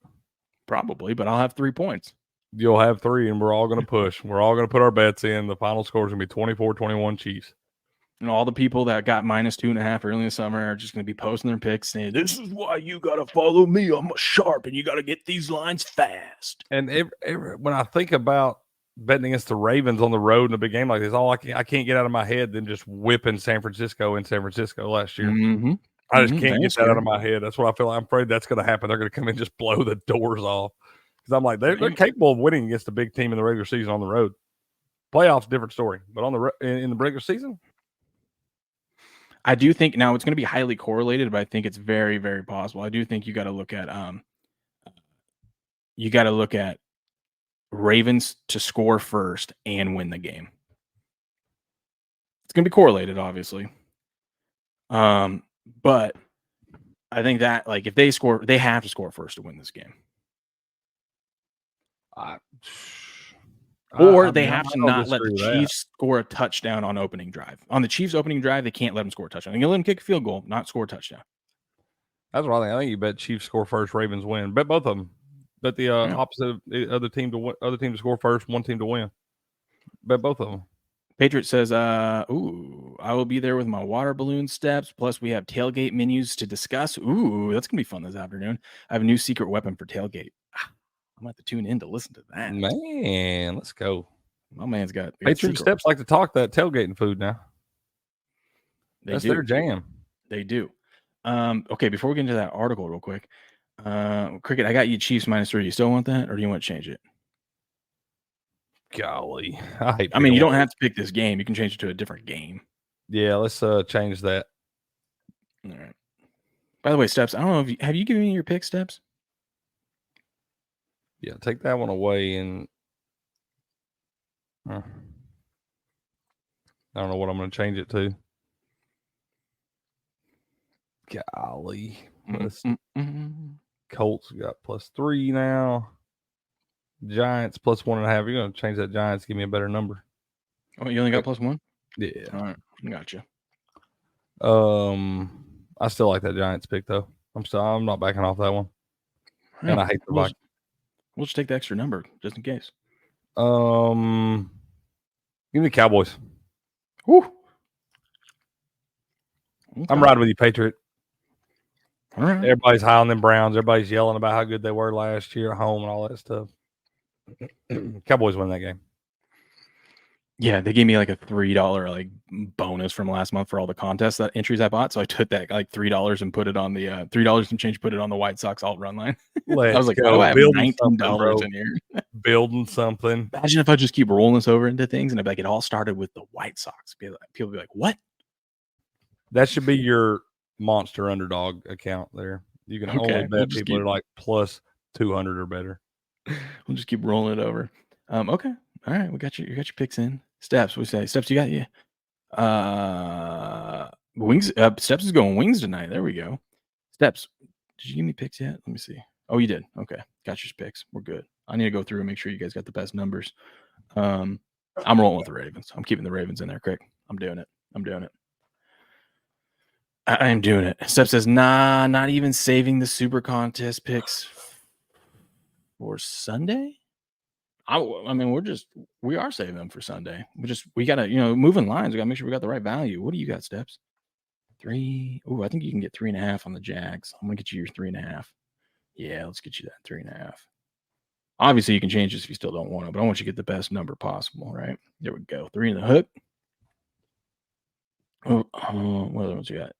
Probably, but I'll have 3 points. You'll have 3, and we're all going to push. We're all going to put our bets in. The final score is going to be 24-21 Chiefs. And all the people that got -2.5 early in the summer are just going to be posting their picks saying, this is why you got to follow me. I'm a sharp, and you got to get these lines fast. And when I think about betting against the Ravens on the road in a big game like this, I can't get out of my head than just whipping San Francisco in San Francisco last year. Mm-hmm. I just can't get that out of my head. That's what I feel like. I'm afraid that's going to happen. They're going to come in and just blow the doors off. Because I'm like, they're capable of winning against a big team in the regular season on the road. Playoffs, different story. But on in the regular season, I do think now it's going to be highly correlated, but I think it's very, very possible. I do think you got to look at Ravens to score first and win the game. It's going to be correlated, obviously. But I think that if they score, they have to score first to win this game. Or they have to not let the Chiefs score a touchdown on opening drive. On the Chiefs' opening drive, they can't let them score a touchdown. They're going to let them kick a field goal, not score a touchdown. That's what I think. I think you bet Chiefs score first, Ravens win. Bet both of them. Bet the opposite, the other team to score first, one team to win. Bet both of them. Patriot says, I will be there with my water balloon steps. Plus, we have tailgate menus to discuss. Ooh, that's going to be fun this afternoon. I have a new secret weapon for tailgate. I'm going to have to tune in to listen to that. Man, let's go. My man's got Patriot Steps like to talk that tailgating food now. That's their jam. They do. Okay, before we get into that article real quick, Cricket, I got you Chiefs -3. Do you still want that, or do you want to change it? Golly. I mean, you don't have to pick this game. You can change it to a different game. Yeah, let's change that. All right. By the way, Steps, I don't know if have you given me your pick, Steps? Yeah, take that one away and I don't know what I'm going to change it to. Golly. Colts got +3 now. Giants +1.5. You're going to change that Giants, give me a better number. Oh, you only got +1? Yeah. All right. Gotcha. I still like that Giants pick though. I'm not backing off that one. And I hate the Vikings. We'll just take the extra number just in case. Give me the Cowboys. Woo. Okay. I'm riding with you, Patriot. All right. Everybody's high on them Browns. Everybody's yelling about how good they were last year at home and all that stuff. Cowboys win that game. Yeah, they gave me like a $3 bonus from last month for all the contests entries I bought. So I took that $3 and put it on the $3 and change, put it on the White Sox alt run line. I was like, oh, I have $19 in here. Building something. Imagine if I just keep rolling this over into things and I'd be like, it all started with the White Sox. People be like, what? That should be your monster underdog account there. You can only bet people are like +200 or better. We'll just keep rolling it over. Okay. All right. You got your picks in. Steps, we say. Steps, you got you. Wings. Steps is going wings tonight. There we go. Steps, did you give me picks yet? Let me see. Oh, you did. Okay. Got your picks. We're good. I need to go through and make sure you guys got the best numbers. I'm rolling with the Ravens. I'm keeping the Ravens in there, Crick. I'm doing it. I am doing it. Steph says, nah, not even saving the super contest picks for Sunday. I mean, we are saving them for Sunday. We got to, moving lines. We got to make sure we got the right value. What do you got, Steps? 3. Oh, I think you can get 3.5 on the Jags. I'm gonna get you your 3.5. Yeah, let's get you that 3.5. Obviously, you can change this if you still don't want it, but I want you to get the best number possible, right? There we go. 3 in the hook. Oh, what other ones you got?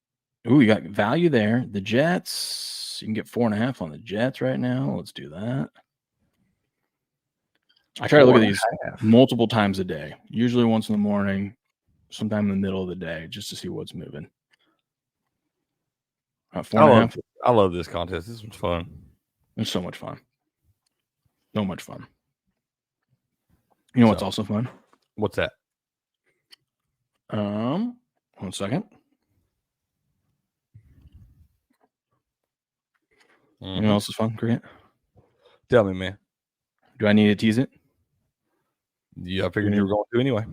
Ooh, you got value there. The Jets, you can get 4.5 on the Jets right now. Let's do that. I try to look at these multiple times a day, usually once in the morning, sometime in the middle of the day, just to see what's moving. 4.5. I love this contest. This one's fun. It's so much fun. So much fun. You know what's also fun? What's that? 1 second. You know what else is fun, Cricket? Tell me, man. Do I need to tease it? Yeah, I figured you were going to anyway.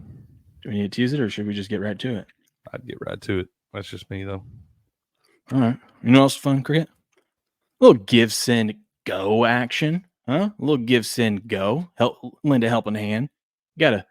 Do we need to tease it, or should we just get right to it? I'd get right to it. That's just me, though. All right. You know what's fun, Cricket? A little give, send, go action. Huh? A little give, send, go. Lend a helping hand. Got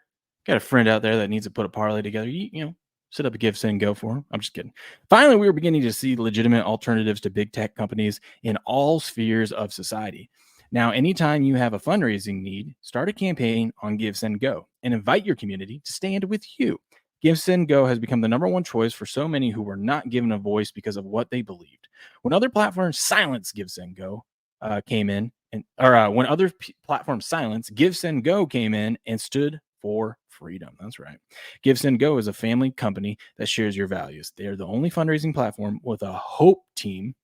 a friend out there that needs to put a parlay together. You know, set up a give, send, go for him. I'm just kidding. Finally, we were beginning to see legitimate alternatives to big tech companies in all spheres of society. Now, anytime you have a fundraising need, start a campaign on Give, Send, Go and invite your community to stand with you. Give, Send, Go has become the number one choice for so many who were not given a voice because of what they believed. When other platforms silenced Give, Send, Go when other platforms silenced, Give, Send, Go came in and stood for freedom. That's right. Give, Send, Go is a family company that shares your values. They are the only fundraising platform with a hope team.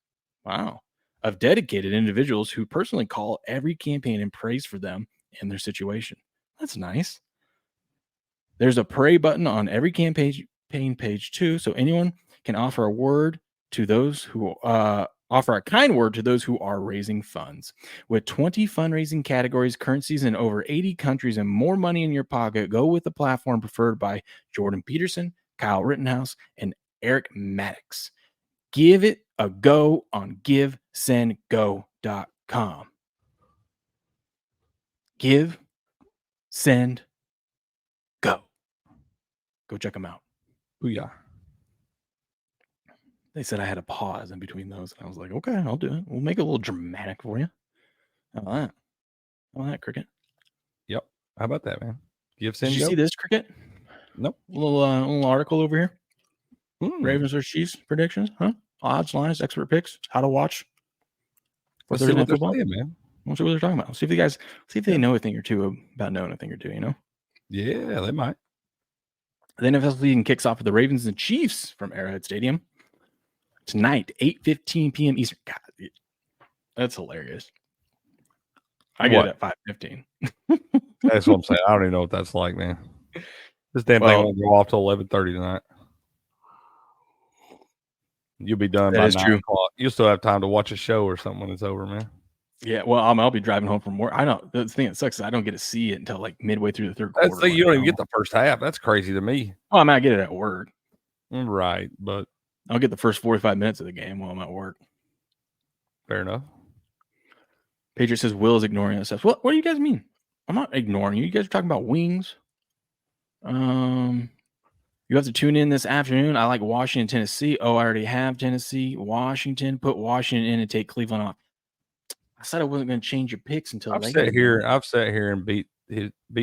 Wow. Of dedicated individuals who personally call every campaign and praise for them and their situation. That's nice. There's a pray button on every campaign page too, so anyone can offer a word to those who offer a kind word to those who are raising funds. With 20 fundraising categories, currencies in over 80 countries, and more money in your pocket, go with the platform preferred by Jordan Peterson, Kyle Rittenhouse, and Eric Maddox. Give it a go on GiveSendGo.com. Give, send, go. Go check them out. Booyah. They said I had a pause in between those. And I was like, okay, I'll do it. We'll make it a little dramatic for you. How about that? How about that, Cricket? Yep. How about that, man? Give, send, Did you go. see this, Cricket? Nope. Little article over here. Ravens or Chiefs predictions, huh? Odds, lines, expert picks, how to watch. Let's see what they're saying, man. Let's see what they're talking about. See if they know a thing or two about knowing a thing or two, you know? Yeah, they might. The NFL season kicks off with the Ravens and Chiefs from Arrowhead Stadium tonight, 8:15 p.m. Eastern. God, that's hilarious. I get it at 5:15. That's what I'm saying. I don't even know what that's like, man. This damn thing won't go off till 11:30 tonight. You'll be done by 9 o'clock. You'll still have time to watch a show or something when it's over, man. Yeah, well, I'll be driving home from work. I know the thing that sucks is I don't get to see it until like midway through the third quarter. You don't even get the first half. That's crazy to me. Oh, I mean, I get it at work. Right, but I'll get the first 45 minutes of the game while I'm at work. Fair enough. Patriot says Will is ignoring us. What do you guys mean? I'm not ignoring you. You guys are talking about wings. You have to tune in this afternoon. I like Washington, Tennessee. Oh, I already have Tennessee, Washington. Put Washington in and take Cleveland off. I said I wasn't going to change your picks until I've sat here and beat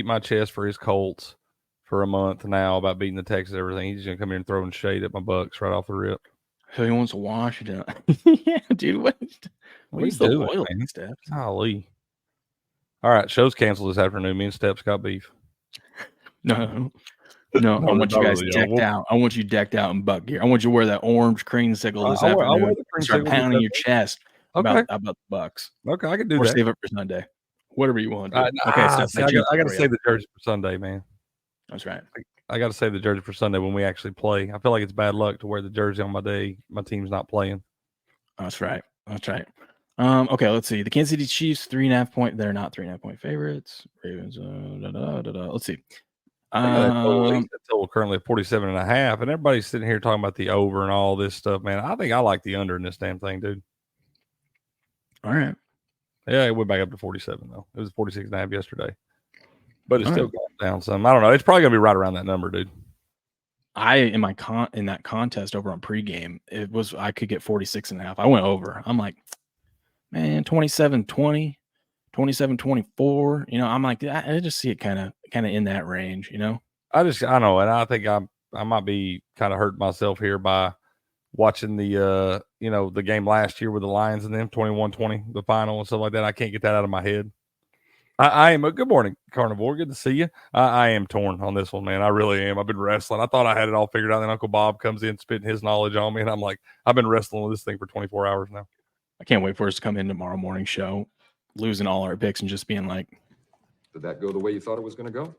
my chest for his Colts for a month now about beating the Texans. Everything. He's going to come here and throwing shade at my Bucks right off the rip. So he wants Washington. Yeah, dude. What are you doing, loyal, man? Steps? Golly. All right, show's canceled this afternoon. Me and Steps got beef. No, I want you guys decked out. I want you decked out in buck gear. I want you to wear that orange creamsicle this afternoon. I'll wear the and start pounding your chest about the Bucks. Okay, I can do or that. Save it for Sunday. Whatever you want to do. I got to save the jersey for Sunday, man. That's right. I got to save the jersey for Sunday when we actually play. I feel like it's bad luck to wear the jersey on my day my team's not playing. That's right. Okay, let's see. The Kansas City Chiefs, 3.5 point. They're not 3.5 point favorites. Ravens. Let's see. Total currently at 47.5, and everybody's sitting here talking about the over and all this stuff, man. I think I like the under in this damn thing, dude. All right. Yeah, it went back up to 47 though. It was 46.5 yesterday, but it's still going down some. I don't know. It's probably gonna be right around that number, dude. in that contest over on pregame, I could get 46.5. I went over. I'm like, man, 27-20, 27-24. I'm like, I just see it kind of in that range. I know, and I think I might be kind of hurt myself here by watching the the game last year with the Lions and them 21-20, the final and stuff like that. I can't get that out of my head. I am. Good morning, Carnivore. Good to see you. I am torn on this one, man. I really am. I've been wrestling. I thought I had it all figured out. Then Uncle Bob comes in spitting his knowledge on me, and I'm like, I've been wrestling with this thing for 24 hours now. I can't wait for us to come in tomorrow morning show, losing all our picks and just being like, Did that go the way you thought it was going to go?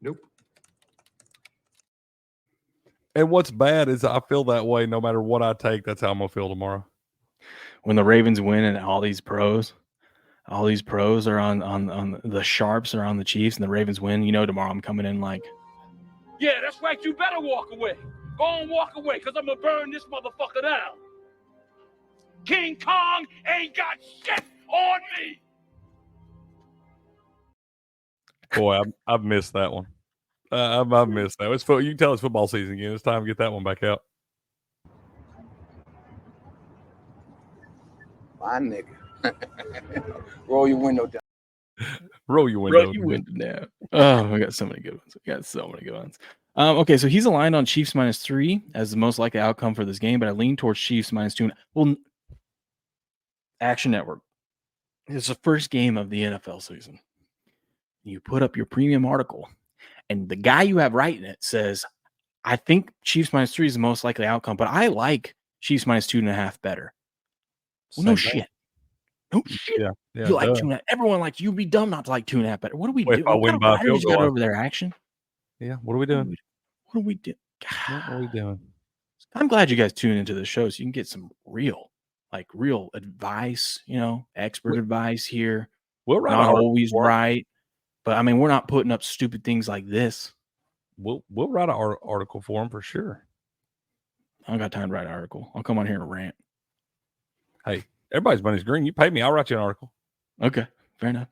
Nope. And what's bad is I feel that way no matter what I take. That's how I'm going to feel tomorrow. When the Ravens win and all these pros are on the Sharps are on the Chiefs and the Ravens win, tomorrow I'm coming in like, Yeah, that's right. You better walk away. Go on, walk away, because I'm going to burn this motherfucker down. King Kong ain't got shit on me. Boy, I've missed that one. I've missed that. You can tell it's football season again. It's time to get that one back out. My nigga. Roll your window down. Roll your window down. Oh, we got so many good ones. Okay, so he's aligned on Chiefs -3 as the most likely outcome for this game, but I lean towards Chiefs -2. Well, Action Network. It's the first game of the NFL season. You put up your premium article, and the guy you have writing it says, I think Chiefs -3 is the most likely outcome, but I like Chiefs -2.5 better. Well, no shit. No shit. Yeah, you like 2.5. Everyone likes you'd be dumb not to like 2.5 better. What do we do? If I win by a field goal over there, Action. Yeah, what are we doing? What are we doing? What are we doing? I'm glad you guys tune into the show so you can get some real advice, expert advice here. We'll write not always right, but I mean, we're not putting up stupid things like this. We'll write an article for him for sure. I don't got time to write an article. I'll come on here and rant. Hey, everybody's money's green. You pay me, I'll write you an article. Okay, fair enough.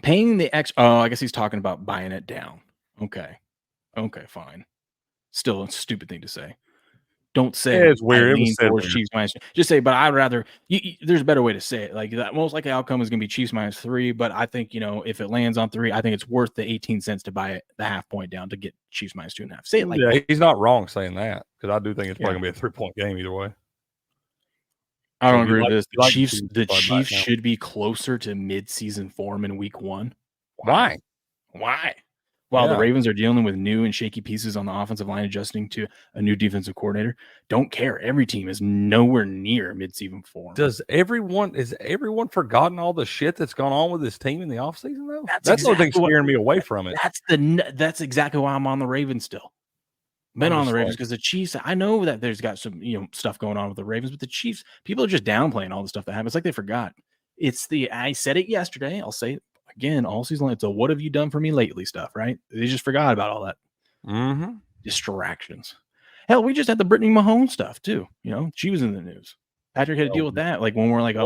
Paying the I guess he's talking about buying it down. Okay, fine. Still a stupid thing to say. Don't say it's weird. Chiefs minus. Just say, but I'd rather. There's a better way to say it. Like that, most likely outcome is going to be Chiefs -3. But I think if it lands on 3, I think it's worth the 18 cents to buy it the half point down to get Chiefs -2.5. Say it like that. He's not wrong saying that because I do think it's probably going to be a 3-point game either way. I don't agree with this. The Chiefs should be closer to mid-season form in week 1. Why? While the Ravens are dealing with new and shaky pieces on the offensive line, adjusting to a new defensive coordinator, don't care. Every team is nowhere near mid-season form. Is everyone forgotten all the shit that's gone on with this team in the offseason, though? That's exactly the thing scaring me away from it. That's exactly why I'm on the Ravens still. Been on the Ravens because the Chiefs, I know that there's got some stuff going on with the Ravens, but the Chiefs, people are just downplaying all the stuff that happens. It's like they forgot. I said it yesterday. I'll say it again all season long. It's a what have you done for me lately stuff, right? They just forgot about all that. Mm-hmm. Distractions. Hell, we just had the Brittany Mahomes stuff too. She was in the news. Patrick had to deal with that when we're like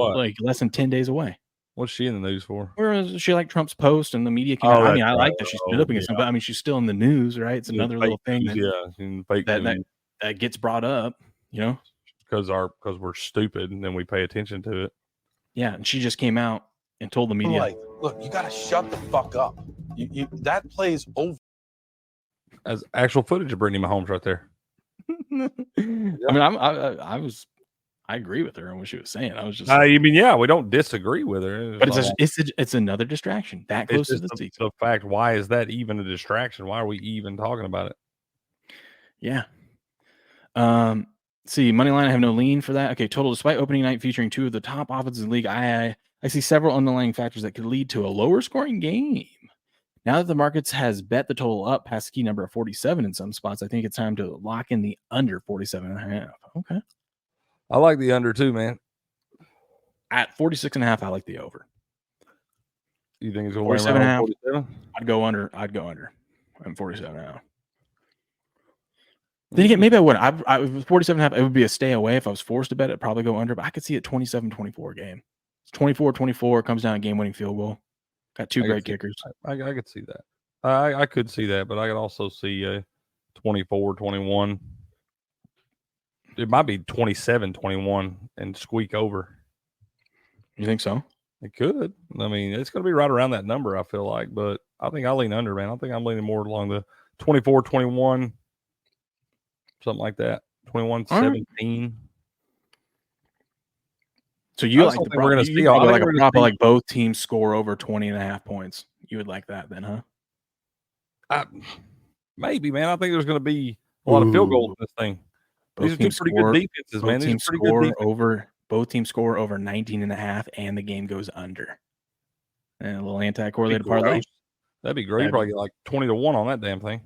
less than 10 days away. What's she in the news for? Whereas she liked Trump's post and the media came out. I mean, I like that she stood up against him, but I mean, she's still in the news, right? It's another little thing that gets brought up, because we're stupid and then we pay attention to it. Yeah, and she just came out and told the media, look, you got to shut the fuck up. You that plays over. As actual footage of Brittany Mahomes right there. I mean, I agree with her on what she was saying. I was just. We don't disagree with her, but it's another distraction that close to the season. The fact, why is that even a distraction? Why are we even talking about it? Yeah. See, money line. I have no lean for that. Okay, total despite opening night featuring 2 of the top offenses in the league. I see several underlying factors that could lead to a lower scoring game. Now that the markets has bet the total up past the key number of 47 in some spots, I think it's time to lock in the under 47.5. Okay. I like the under too, man. At 46.5, I like the over. You think it's going to 47.5? I'd go under. I'm 47.5. Then again, maybe I wouldn't. I was 47.5. It would be a stay away. If I was forced to bet, I'd probably go under. But I could see it 27-24 game. It's 24-24. Comes down a game-winning field goal. Got 2 great kickers. I could see that. I could see that, but I could also see 24-21. It might be 27-21 and squeak over. You think so? It could. I mean, it's going to be right around that number, I feel like, but I think I'll lean under, man. I think I'm leaning more along the 24-21, something like that. 21-17. So you like think the we're going to you see. probably I like think a we're prop gonna like both teams score over 20.5 points. You would like that then, huh? Maybe, man. I think there's going to be a lot of field goals in this thing. These are two pretty good defenses, man. These are pretty good defenses. Both teams score over 19.5, and the game goes under. And a little anti-correlated parlay. That'd be great. You probably get like 20-1 on that damn thing.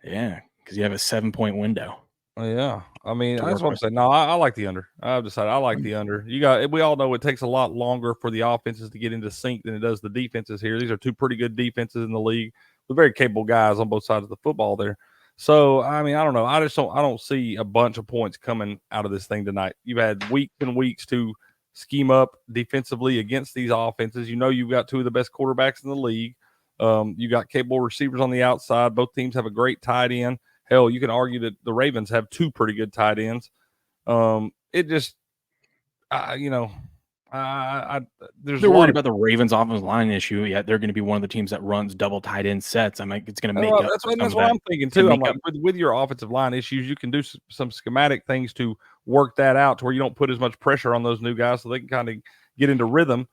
Yeah, because you have a 7-point window. Yeah, I mean, that's what I'm saying. No, I like the under. I've decided I like the under. We all know it takes a lot longer for the offenses to get into sync than it does the defenses here. These are two pretty good defenses in the league with very capable guys on both sides of the football there. So, I mean, I don't know. I don't see a bunch of points coming out of this thing tonight. You've had weeks and weeks to scheme up defensively against these offenses. You know, you've got two of the best quarterbacks in the league. You got capable receivers on the outside. Both teams have a great tight end. Hell, you can argue that the Ravens have two pretty good tight ends. It just, they're worried about the Ravens' offensive line issue. Yet they're going to be one of the teams that runs double tight end sets. I mean, it's going to make up. That's what I'm thinking too. I'm like, with your offensive line issues, you can do some schematic things to work that out to where you don't put as much pressure on those new guys, so they can kind of get into rhythm.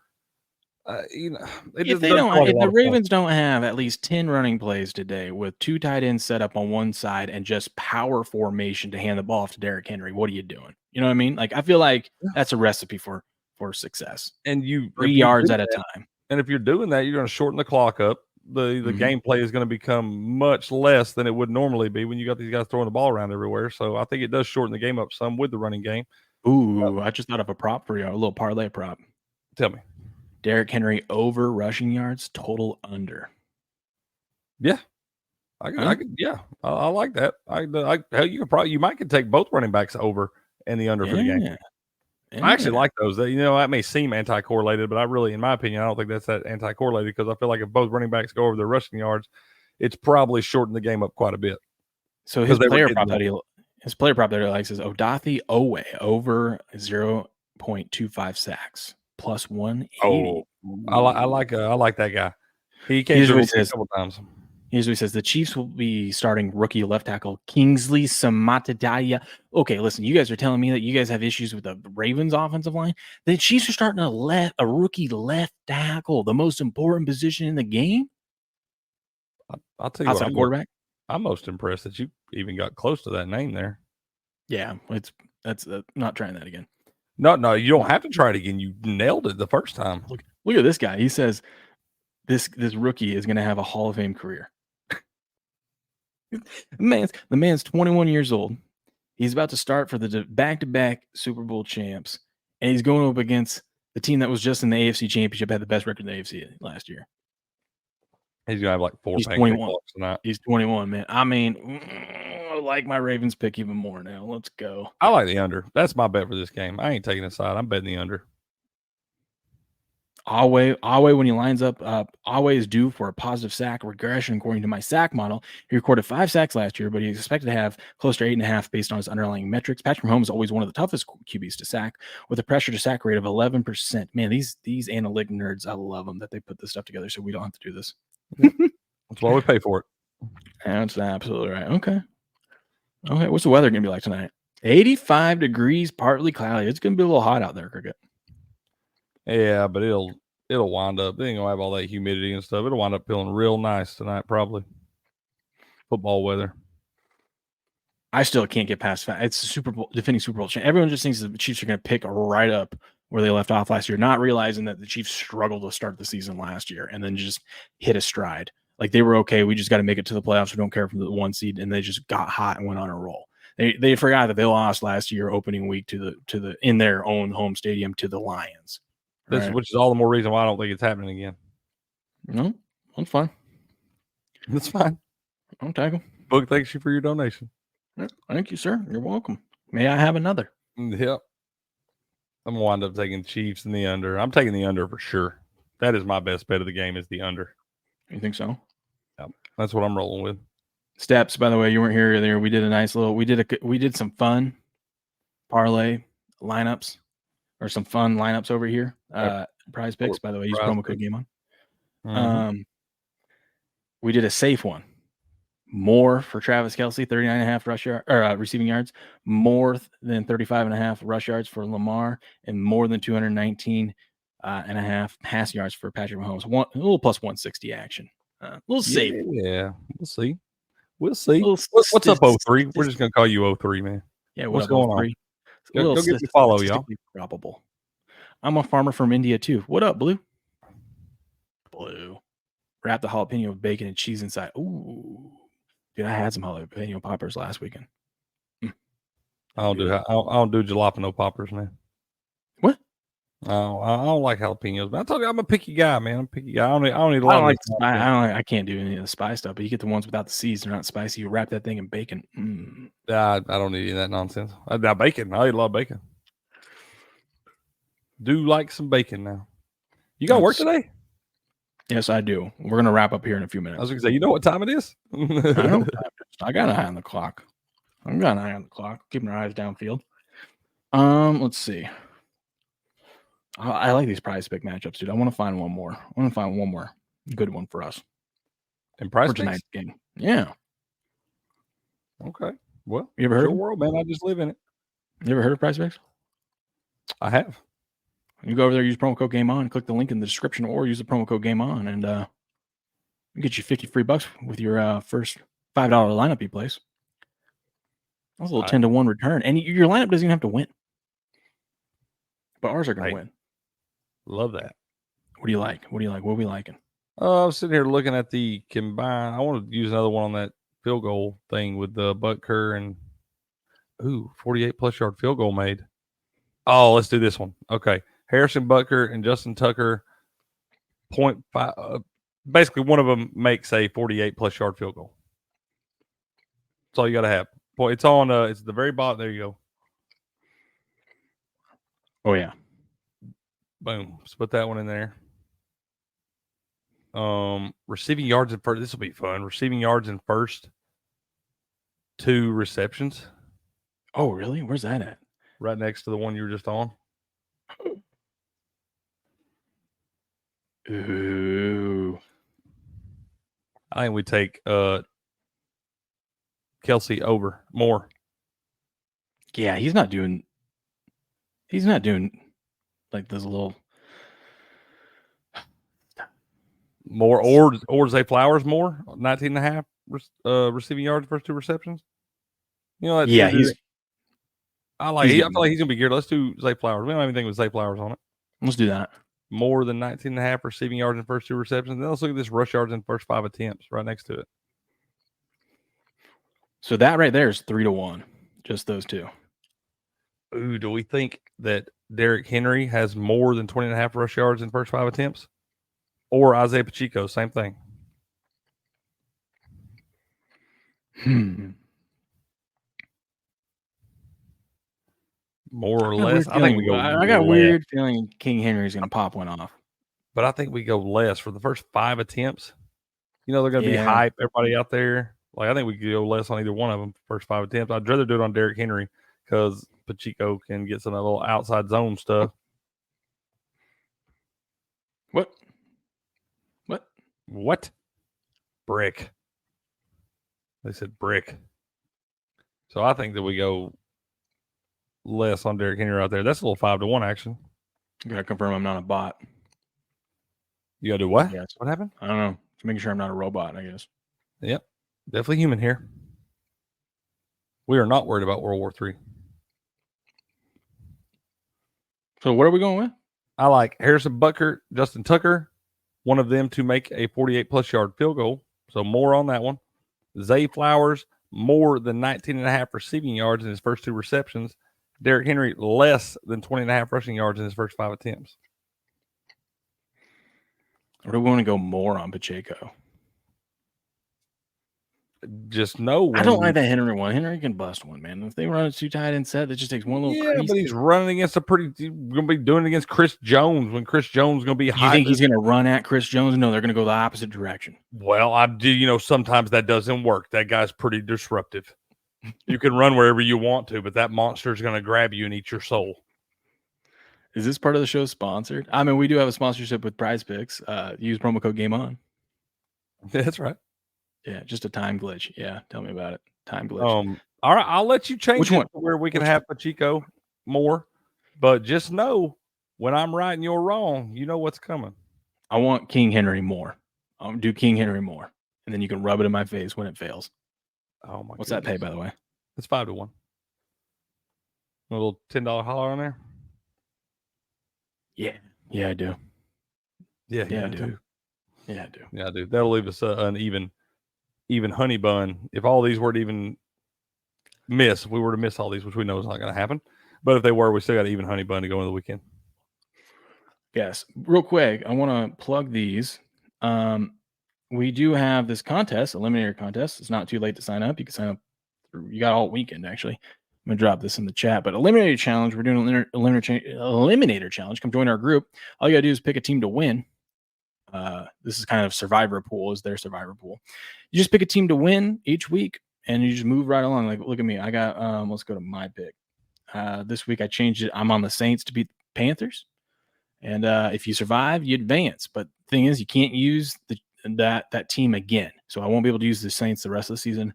If the Ravens don't have at least 10 running plays today with two tight ends set up on one side and just power formation to hand the ball off to Derrick Henry, what are you doing? You know what I mean? Like, I feel like that's a recipe for success. And 3 yards at a time. And if you're doing that, you're going to shorten the clock up. The gameplay is going to become much less than it would normally be when you got these guys throwing the ball around everywhere. So I think it does shorten the game up some with the running game. Ooh, I just thought of a prop for you, a little parlay prop. Tell me. Derrick Henry over rushing yards, total under. Yeah, I like that. You might could take both running backs over and the under for the game. Yeah. I actually like those. That may seem anti-correlated, but in my opinion, I don't think that's that anti-correlated because I feel like if both running backs go over their rushing yards, it's probably shortened the game up quite a bit. So his player prop that he likes is Odafe Owe over 0.25 sacks. Plus 180. Oh, I like that guy. He came to a couple times. Here's what he says. The Chiefs will be starting rookie left tackle Kingsley Samatadaya. Okay, listen, you guys are telling me that you guys have issues with the Ravens offensive line. The Chiefs are starting a rookie left tackle, the most important position in the game. I'll tell you outside what, quarterback. I'm most impressed that you even got close to that name there. Yeah, that's not trying that again. No, you don't have to try it again. You nailed it the first time. Look at this guy. He says this rookie is going to have a Hall of Fame career. The man's 21 years old. He's about to start for the back-to-back Super Bowl champs, and he's going up against the team that was just in the AFC Championship, had the best record in the AFC last year. He's gonna have like 4 He's 21. He's 21, man. I mean, I like my Ravens pick even more now. Let's go. I like the under. That's my bet for this game. I ain't taking a side. I'm betting the under. Awe, when he lines up, Awe is due for a positive sack regression according to my sack model. He recorded 5 sacks last year, but he's expected to have close to 8.5 based on his underlying metrics. Patrick Mahomes is always one of the toughest QBs to sack with a pressure to sack rate of 11%. Man, these analytic nerds, I love them that they put this stuff together so we don't have to do this. That's why we pay for it. That's absolutely right. Okay. What's the weather going to be like tonight? 85 degrees, partly cloudy. It's going to be a little hot out there, Cricket. Yeah, but it'll wind up. They ain't gonna have all that humidity and stuff. It'll wind up feeling real nice tonight, probably. Football weather. I still can't get past that. It's defending Super Bowl champ. Everyone just thinks the Chiefs are going to pick right up where they left off last year, not realizing that the Chiefs struggled to start the season last year and then just hit a stride. Like they were okay. We just got to make it to the playoffs. We don't care from the 1 seed, and they just got hot and went on a roll. They forgot that they lost last year opening week to the in their own home stadium to the Lions. Right. Which is all the more reason why I don't think it's happening again. No, that's fine. That's fine. Don't tackle. Book, thanks you for your donation. Thank you, sir. You're welcome. May I have another? Yep. I'm going to wind up taking Chiefs in the under. I'm taking the under for sure. That is my best bet of the game is the under. You think so? Yeah, that's what I'm rolling with. Steps, by the way, you weren't here earlier. We did a nice little. We did some fun parlay lineups, or some fun lineups over here. Prize Picks, by the way, use promo code Game On. We did a safe one. More for Travis Kelce, 39.5 rush yard or receiving yards, more than 35.5 rush yards for Lamar, and more than 219.5 pass yards for Patrick Mahomes. A little plus 160 action. A little safe. Yeah, we'll see. We'll see. Little What's up, 03? We're just gonna call you 03, man. Yeah, what's going on? Go give me a follow, y'all. Probable. I'm a farmer from India too. What up, Blue? Blue. Wrap the jalapeno with bacon and cheese inside. Ooh, dude, I had some jalapeno poppers last weekend. I don't do jalapeno poppers, man. What? I don't like jalapenos. But I told you I'm a picky guy, man. I'm a picky guy. I don't need a lot. I can't do any of the spice stuff. But you get the ones without the seeds; they're not spicy. You wrap that thing in bacon. I don't need any of that nonsense. Now bacon. I eat a lot of bacon. Do like some bacon now. You got work today? Yes, I do. We're gonna wrap up here in a few minutes. I was gonna say, you know what time it is? I know. I got an eye on the clock. Keeping our eyes downfield. Let's see. I like these prize pick matchups, dude. I want to find one more. Good one for us. In prize for tonight's game. Yeah. Okay. Well, you ever heard your of world, man? I just live in it. You ever heard of prize picks? I have. You go over there, use promo code Game On, click the link in the description, or use the promo code Game On, and we get you 50 free bucks with your first $5 lineup you place. That's a little 10-to-1 return, and your lineup doesn't even have to win. But ours are going to win. Love that. What do you like? What are we liking? I'm sitting here looking at the combined. I want to use another one on that field goal thing with the Butker and 48 plus yard field goal made. Oh, let's do this one. Okay. Harrison Butker and Justin Tucker, 0.5. Basically, one of them makes a 48 plus yard field goal. That's all you got to have. It's on. It's at the very bottom. There you go. Oh yeah. Boom. Let's put that one in there. Receiving yards in first. This will be fun. Receiving yards in first 2 receptions. Oh, really? Where's that at? Right next to the one you were just on. Ooh. I think we take Kelce over more. Yeah, he's not doing like those little more or Zay Flowers more 19.5 receiving yards first 2 receptions. You know, yeah, I feel like he's gonna be geared. Let's do Zay Flowers. We don't have anything with Zay Flowers on it. Let's do that. More than 19.5 receiving yards in first 2 receptions. Then let's look at this rush yards in first 5 attempts right next to it. So that right there is 3-to-1. Just those 2. Ooh, do we think that Derrick Henry has more than 20.5 rush yards in first 5 attempts? Or Isaiah Pacheco, same thing. More or less. I think we go. I got a weird feeling King Henry's going to pop one off. But I think we go less for the first 5 attempts. You know, they're going to be hype. Everybody out there. Like, I think we could go less on either one of them first 5 attempts. I'd rather do it on Derrick Henry because Pacheco can get some of that little outside zone stuff. What? Brick. They said brick. So I think that we go less on Derrick Henry out there. That's a little 5-to-1 action. You gotta confirm I'm not a bot. You gotta do what? Yes. What happened? I don't know. Just making sure I'm not a robot, I guess. Yep. Definitely human here. We are not worried about World War III. So what are we going with? I like Harrison Butker, Justin Tucker, one of them to make a 48 plus yard field goal. So more on that one. Zay Flowers, more than 19.5 receiving yards in his first 2 receptions. Derrick Henry, less than 20.5 rushing yards in his first 5 attempts. Or do we want to go more on Pacheco? just know when I don't like that Henry one. Henry can bust one, man. If they run a 2 tight end set, that just takes one little crease. But he's running against going to be doing it against Chris Jones when Chris Jones is going to be Do you think he's going to run at Chris Jones? No, they're going to go the opposite direction. Well, I do. Sometimes that doesn't work. That guy's pretty disruptive. You can run wherever you want to, but that monster is going to grab you and eat your soul. Is this part of the show sponsored? I mean, we do have a sponsorship with Prize Picks. Use promo code Game On. That's right. Yeah, just a time glitch. Yeah, tell me about it. Time glitch. All right, I'll let you change Which it one? to where we can have Pacheco more, but just know when I'm right and you're wrong, you know what's coming. I want King Henry more. Do King Henry more, and then you can rub it in my face when it fails. Oh my! What's that pay, by the way? It's 5-1. A little $10 holler on there. Yeah, I do. Yeah, I do. Yeah, I do. Yeah, I do. That'll leave us an even honey bun. If all these were to even miss, if we were to miss all these, which we know is not going to happen, but if they were, we still got an even honey bun to go into the weekend. Yes. Real quick, I want to plug these. We do have this contest, Eliminator contest. It's not too late to sign up. You can sign up. You got all weekend, actually. I'm going to drop this in the chat. But Eliminator Challenge, we're doing an Eliminator Challenge. Come join our group. All you got to do is pick a team to win. This is kind of Survivor Pool is their Survivor Pool. You just pick a team to win each week, and you just move right along. Like, look at me. I got, let's go to my pick. This week I changed it. I'm on the Saints to beat the Panthers. And if you survive, you advance. But the thing is, you can't use that team again. So I won't be able to use the Saints the rest of the season.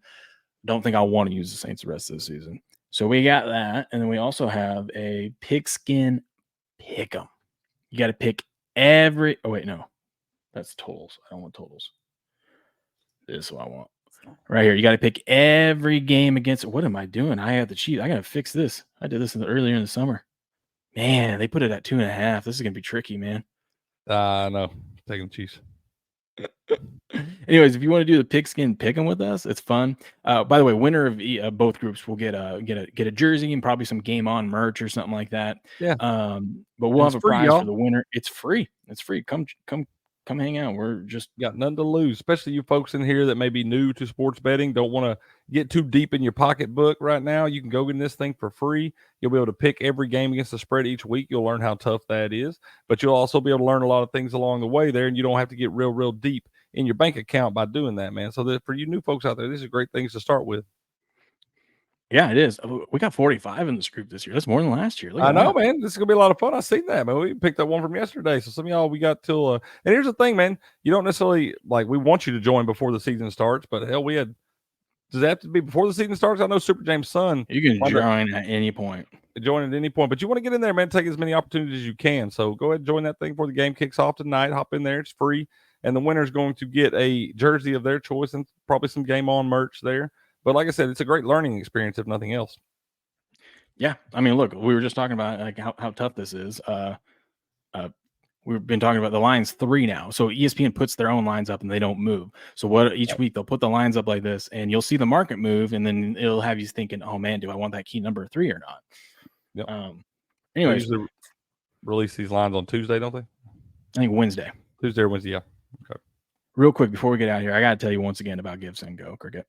Don't think I want to use the Saints the rest of the season. So we got that. And then we also have a pigskin pick'em. You got to pick every. Oh, wait, no. That's totals. I don't want totals. This is what I want. Right here. You got to pick every game against. What am I doing? I have to cheat. I got to fix this. I did this earlier in the summer. Man, they put it at 2.5. This is going to be tricky, man. No. Taking the Chiefs. Anyways, if you want to do the pigskin pick'em with us, it's fun. By the way, winner of both groups will get a jersey and probably some Game On merch or something like that. Yeah. But we'll have a prize for the winner. It's free. It's free. Come hang out. We're just got nothing to lose, especially you folks in here that may be new to sports betting. Don't want to get too deep in your pocketbook right now. You can go get this thing for free. You'll be able to pick every game against the spread each week. You'll learn how tough that is, but you'll also be able to learn a lot of things along the way there, and you don't have to get real deep in your bank account by doing that, man. So that for you new folks out there, these are great things to start with. Yeah, it is. We got 45 in this group this year. That's more than last year. I know, man. This is gonna be a lot of fun. I seen that, man. We picked up one from yesterday. So some of y'all, we got till. And here's the thing, man. You don't necessarily we want you to join before the season starts, but hell, we had. Does it have to be before the season starts? I know Super James' son. You can join at any point. Join at any point, but you want to get in there, man. Take as many opportunities as you can. So go ahead and join that thing before the game kicks off tonight. Hop in there; it's free, and the winner's going to get a jersey of their choice and probably some Game On merch there. But like I said, it's a great learning experience, if nothing else. Yeah, I mean, look, we were just talking about how tough this is. We've been talking about the lines 3 now. So ESPN puts their own lines up and they don't move. So each week they'll put the lines up like this, and you'll see the market move, and then it'll have you thinking, "Oh man, do I want that key number 3 or not?" Yep. Anyways, they usually release these lines on Tuesday, don't they? I think Wednesday. Tuesday or Wednesday, yeah. Okay. Real quick before we get out of here, I got to tell you once again about Give, Send, Go, Cricket.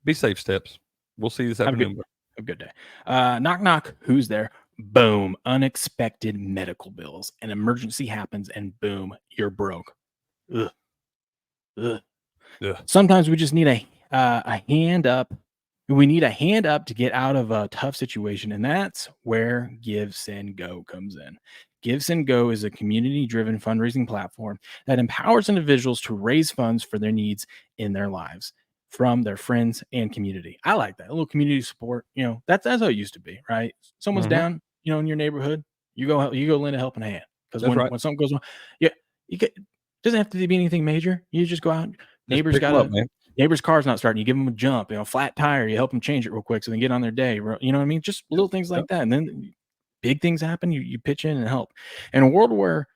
Be safe, Steps. We'll see you this afternoon. Have a good day. Knock, knock. Who's there? Boom. Unexpected medical bills. An emergency happens, and boom, you're broke. Ugh. Sometimes we just need a hand up. We need a hand up to get out of a tough situation, and that's where Give, Send, Go comes in. Give, Send, Go is a community-driven fundraising platform that empowers individuals to raise funds for their needs in their lives from their friends and community. I like that. A little community support. That's how it used to be, right? Someone's down, in your neighborhood, you go lend a helping hand. Because when something goes wrong, doesn't have to be anything major. You just go out. Neighbor's car's not starting. You give them a jump, flat tire. You help them change it real quick so they can get on their day. You know what I mean? Just little things like that. And then big things happen. You pitch in and help. In a world where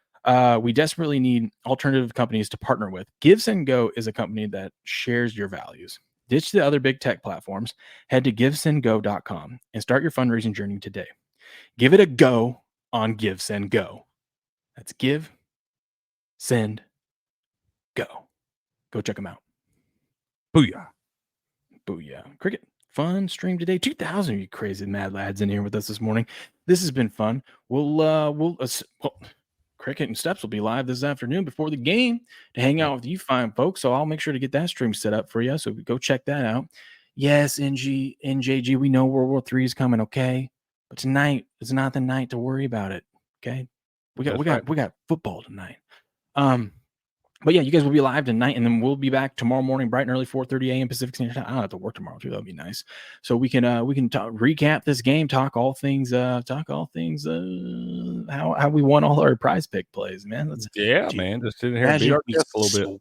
we desperately need alternative companies to partner with, Give, Send, Go is a company that shares your values. Ditch the other big tech platforms. Head to givesendgo.com and start your fundraising journey today. Give it a go on Give, Send, Go. That's Give, Send, Go. Go check them out. Booyah. Booyah. Cricket, fun stream today. 2,000 of you crazy mad lads in here with us this morning. This has been fun. Well, Cricket and Steps will be live this afternoon before the game to hang out with you fine folks. So I'll make sure to get that stream set up for you. So go check that out. Yes, NJG, we know World War III is coming, okay? But tonight is not the night to worry about it. Okay. We got football tonight. But yeah, you guys will be live tonight, and then we'll be back tomorrow morning, bright and early, 4:30 a.m. Pacific Standard Time. I don't have to work tomorrow too. That'll be nice. So we can recap this game, talk all things how we won all our prize pick plays, man. Man, just sitting here and beat our chest a little bit.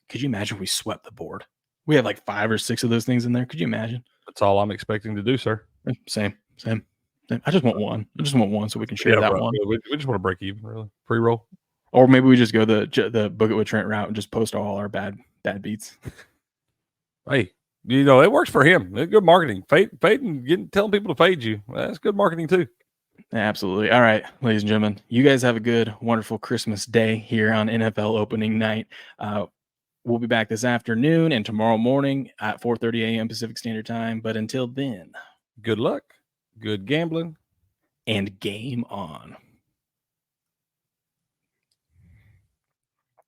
Could you imagine if we swept the board? We had like 5 or 6 of those things in there. Could you imagine? That's all I'm expecting to do, sir. Same. I just want one. So we can share that one. We just want to break even, really. Pre-roll. Or maybe we just go the Book It with Trent route and just post all our bad beats. Hey, it works for him. It's good marketing. Fading, telling people to fade you. That's good marketing too. Absolutely. All right, ladies and gentlemen, you guys have a good, wonderful Christmas day here on NFL opening night. We'll be back this afternoon and tomorrow morning at 4:30 a.m. Pacific Standard Time. But until then, good luck, good gambling, and game on.